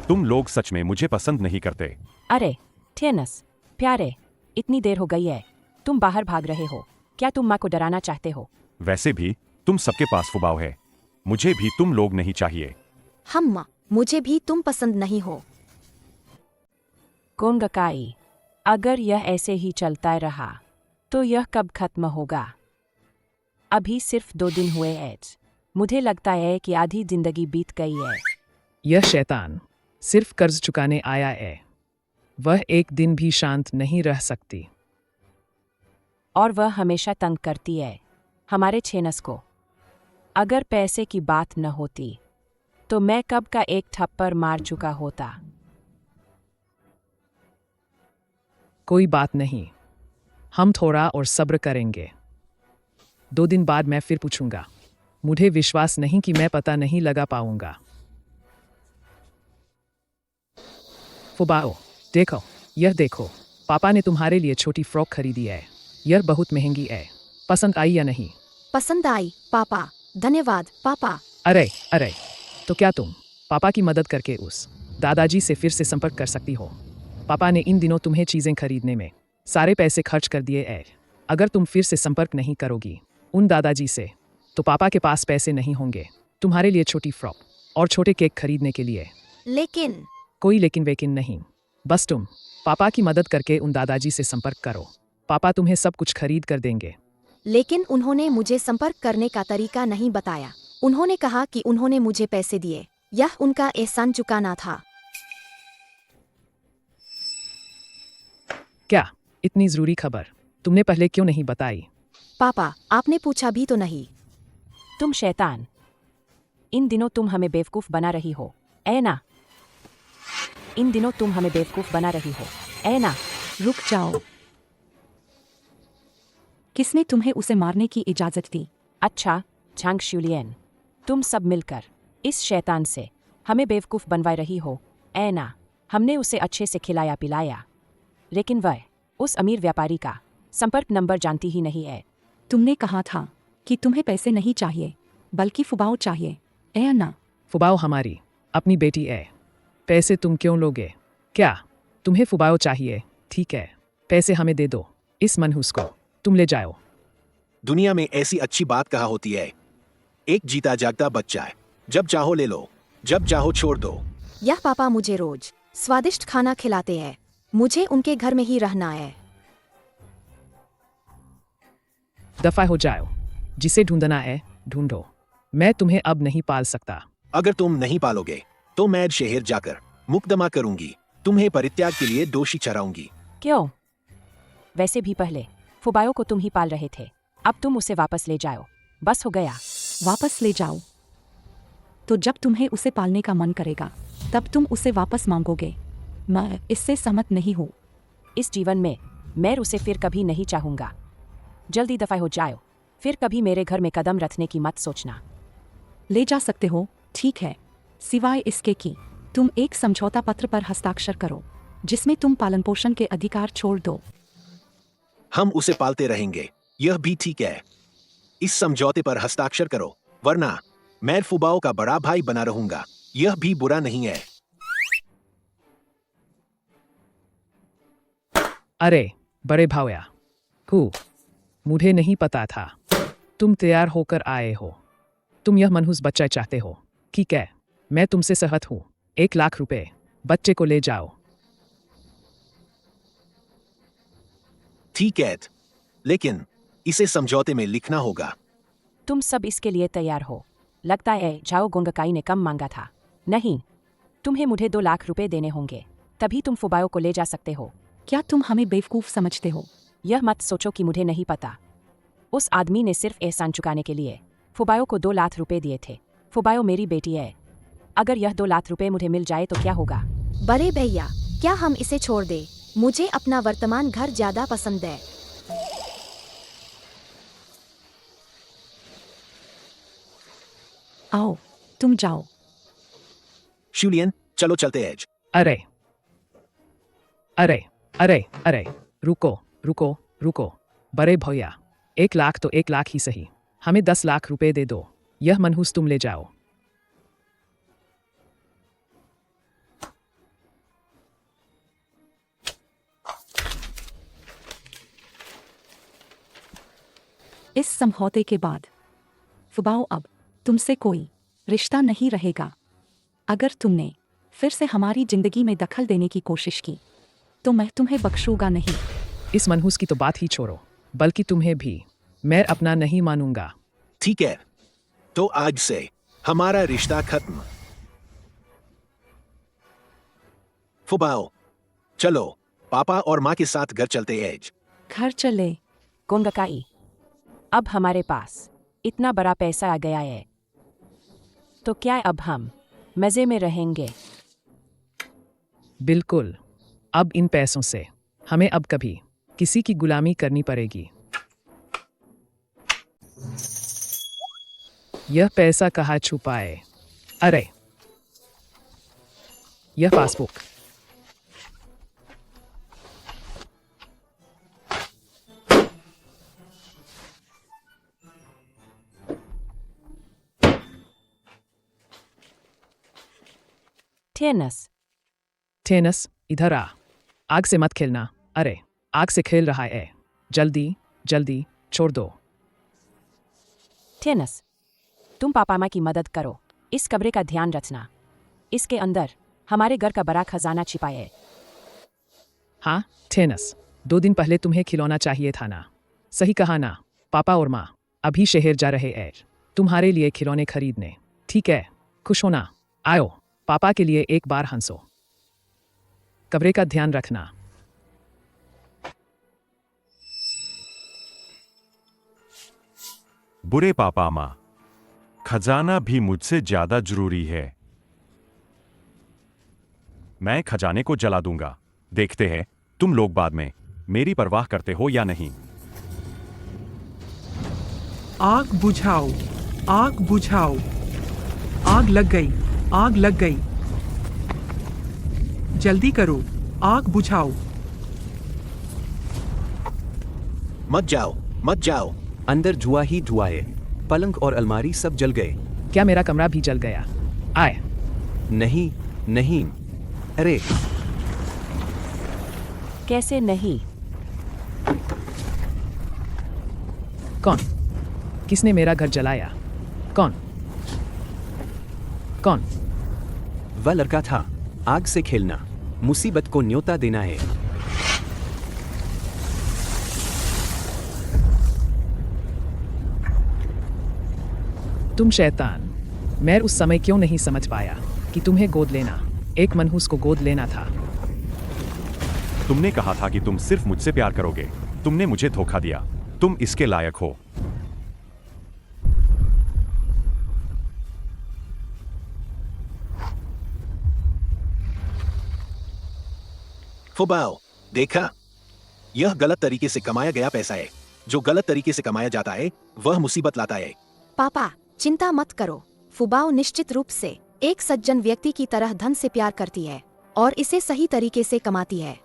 तुम लोग सच में मुझे पसंद नहीं करते। अरे टेनस प्यारे, इतनी देर हो गई है, तुम बाहर भाग रहे हो। क्या तुम माँ को डराना चाहते हो? वैसे भी तुम सबके पास फुबाव है, मुझे भी तुम लोग नहीं चाहिए। हम मुझे भी तुम पसंद नहीं हो। कोंगकाई, अगर यह ऐसे ही चलता रहा तो यह कब खत्म होगा? अभी सिर्फ 2 दिन हुए हैं। मुझे लगता है कि आधी जिंदगी बीत गई है। यह शैतान सिर्फ कर्ज चुकाने आया है, वह एक दिन भी शांत नहीं रह सकती। और वह हमेशा तंग करती है हमारे छेनस को। अगर पैसे की बात न होती तो मैं कब का एक थप्पड़ मार चुका होता। कोई बात नहीं, हम थोड़ा और सब्र करेंगे। 2 दिन बाद मैं फिर पूछूंगा। मुझे विश्वास नहीं कि मैं पता नहीं लगा पाऊंगा। फुबाओ, देखो, यह देखो, पापा ने तुम्हारे लिए छोटी फ्रॉक खरीदी है। यह बहुत महंगी है, पसंद आई या नहीं? पसंद आई पापा, धन्यवाद पापा। अरे अरे, तो क्या तुम पापा की मदद करके उस दादाजी से फिर से संपर्क कर सकती हो? पापा ने इन दिनों तुम्हें चीजें खरीदने में सारे पैसे खर्च कर दिए हैं। अगर तुम फिर से संपर्क नहीं करोगी उन दादाजी से, तो पापा के पास पैसे नहीं होंगे तुम्हारे लिए छोटी फ्रॉक और छोटे केक खरीदने के लिए। लेकिन कोई लेकिन वेकिन नहीं, बस तुम पापा की मदद करके उन दादाजी से संपर्क करो। पापा तुम्हें सब कुछ खरीद कर देंगे। लेकिन उन्होंने मुझे संपर्क करने का तरीका नहीं बताया। उन्होंने कहा कि उन्होंने मुझे पैसे दिए, यह उनका एहसान चुकाना था। क्या इतनी जरूरी खबर तुमने पहले क्यों नहीं बताई? पापा, आपने पूछा भी तो नहीं। तुम शैतान, इन दिनों तुम हमें बेवकूफ बना रही हो, ऐ ना? इन दिनों तुम हमें बेवकूफ बना रही हो, ऐ ना? रुक जाओ। किसने तुम्हें उसे मारने की इजाजत दी? अच्छा झांग शुलियन, तुम सब मिलकर इस शैतान से हमें बेवकूफ बनवा रही हो, ऐ ना? हमने उसे अच्छे से खिलाया पिलाया, लेकिन वह उस अमीर व्यापारी का संपर्क नंबर जानती ही नहीं है। तुमने कहा था कि तुम्हें पैसे नहीं चाहिए बल्कि फुबाओ चाहिए, ऐ ना? फुबाओ हमारी अपनी बेटी है, पैसे तुम क्यों लोगे? क्या तुम्हें फुबाओ चाहिए? ठीक है, पैसे हमें दे दो। इस मनहूस को तुम ले जाओ। दुनिया में ऐसी अच्छी बात कहा होती है, एक जीता जागता बच्चा है, जब चाहो ले लो, जब चाहो छोड़ दो। यह पापा मुझे रोज स्वादिष्ट खाना खिलाते हैं, मुझे उनके घर में ही रहना है। दफा हो जाओ, जिसे ढूंढना है ढूंढो, मैं तुम्हें अब नहीं पाल सकता। अगर तुम नहीं पालोगे तो मैं शहर जाकर मुकदमा करूंगी, तुम्हें परित्याग के लिए दोषी ठहराऊंगी। क्यों? वैसे भी पहले फुबायो को तुम ही पाल रहे थे, अब तुम उसे वापस ले जाओ, बस हो गया। वापस ले जाओ? तो जब तुम्हें उसे पालने का मन करेगा तब तुम उसे वापस मांगोगे। मैं इससे सहमत नहीं हूँ। इस जीवन में मैं उसे फिर कभी नहीं चाहूंगा। जल्दी दफा हो जाओ, फिर कभी मेरे घर में कदम रखने की मत सोचना। ले जा सकते हो, ठीक है, सिवाय इसके कि तुम एक समझौता पत्र पर हस्ताक्षर करो जिसमें तुम पालन पोषण के अधिकार छोड़ दो। हम उसे पालते रहेंगे, यह भी ठीक है। इस समझौते पर हस्ताक्षर करो, वरना मैं फुबाओ का बड़ा भाई बना रहूंगा, यह भी बुरा नहीं है। अरे बड़े भावया, मुझे नहीं पता था तुम तैयार होकर आए हो। तुम यह मनहूस बच्चा चाहते हो, ठीक है, मैं तुमसे सहमत हूँ। 1 लाख रुपए, बच्चे को ले जाओ। ठीक है, लेकिन इसे समझौते में लिखना होगा। तुम सब इसके लिए तैयार हो? लगता है जाओ गोंगकाई ने कम मांगा था। नहीं, तुम्हें मुझे 2 लाख रुपए देने होंगे, तभी तुम फुबायो को ले जा सकते हो। क्या तुम हमें बेवकूफ समझते हो? यह मत सोचो कि मुझे नहीं पता। उस आदमी ने सिर्फ एहसान चुकाने के लिए फुबायो को 2 लाख रुपए दिए थे। फुबायो मेरी बेटी है, अगर यह 2 लाख रुपए मुझे मिल जाए तो क्या होगा? बड़े भैया, क्या हम इसे छोड़ दें? मुझे अपना वर्तमान घर ज्यादा पसंद है। आओ, तुम जाओ। शूलियन, चलो चलते हैं। अरे अरे अरे अरे, रुको रुको रुको, बड़े भैया, 1 लाख तो 1 लाख ही सही, हमें 10 लाख रुपए दे दो। यह मनहूस तुम ले जाओ। इस समझौते के बाद फुबाओ अब तुमसे कोई रिश्ता नहीं रहेगा। अगर तुमने फिर से हमारी जिंदगी में दखल देने की कोशिश की तो मैं तुम्हें बख्शूंगा नहीं। इस मनहूस की तो बात ही छोड़ो, बल्कि तुम्हें भी मैं अपना नहीं मानूंगा। ठीक है, तो आज से हमारा रिश्ता खत्म। फुबाओ, चलो पापा और माँ के साथ घर चलते हैं। घर चले? गोंगकाई, अब हमारे पास इतना बड़ा पैसा आ गया है, तो क्या अब हम मजे में रहेंगे? बिल्कुल, अब इन पैसों से हमें अब कभी किसी की गुलामी करनी पड़ेगी। यह पैसा कहाँ छुपाए? अरे, यह पासबुक। टेनस, इधर आ। आग से मत खेलना। अरे, आग से खेल रहा है, जल्दी जल्दी छोड़ दो। टेनस, तुम पापा माँ की मदद करो, इस कमरे का ध्यान रखना। इसके अंदर हमारे घर का बड़ा खजाना छिपा है। हाँ टेनस, 2 दिन पहले तुम्हें खिलौना चाहिए था ना? सही कहा ना? पापा और माँ अभी शहर जा रहे हैं तुम्हारे लिए खिलौने खरीदने। ठीक है, खुश होना। आओ, पापा के लिए एक बार हंसो। कमरे का ध्यान रखना। बुरे पापा माँ, खजाना भी मुझसे ज्यादा जरूरी है। मैं खजाने को जला दूंगा। देखते हैं तुम लोग बाद में मेरी परवाह करते हो या नहीं। आग बुझाओ, आग बुझाओ। आग लग गई, आग लग गई। जल्दी करो, आग बुझाओ। मत जाओ, मत जाओ। अंदर धुआं ही धुआं है, पलंग और अलमारी सब जल गए। क्या मेरा कमरा भी जल गया? आए। नहीं नहीं, अरे कैसे नहीं? कौन? किसने मेरा घर जलाया? कौन? कौन? वह लड़का था। आग से खेलना मुसीबत को न्योता देना है। तुम शैतान। मैं उस समय क्यों नहीं समझ पाया कि तुम्हें गोद लेना, एक मनहूस को गोद लेना था। तुमने कहा था कि तुम सिर्फ मुझसे प्यार करोगे। तुमने मुझे धोखा दिया। तुम इसके लायक हो। फुबाओ, देखा? यह गलत तरीके से कमाया गया पैसा है। जो गलत तरीके से कमाया जाता है वह मुसीबत लाता है। पापा चिंता मत करो, फुबाओ निश्चित रूप से एक सज्जन व्यक्ति की तरह धन से प्यार करती है और इसे सही तरीके से कमाती है।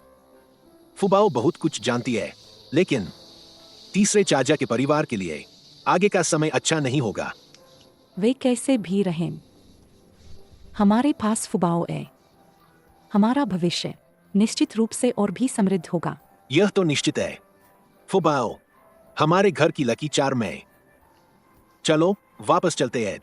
फुबाओ बहुत कुछ जानती है, लेकिन तीसरे चाचा के परिवार के लिए आगे का समय अच्छा नहीं होगा। वे कैसे भी रहें, हमारे पास फुबाओ है। हमारा भविष्य निश्चित रूप से और भी समृद्ध होगा। यह तो निश्चित है। फुबाओ हमारे घर की लकी चार्म है। चलो वापस चलते हैं।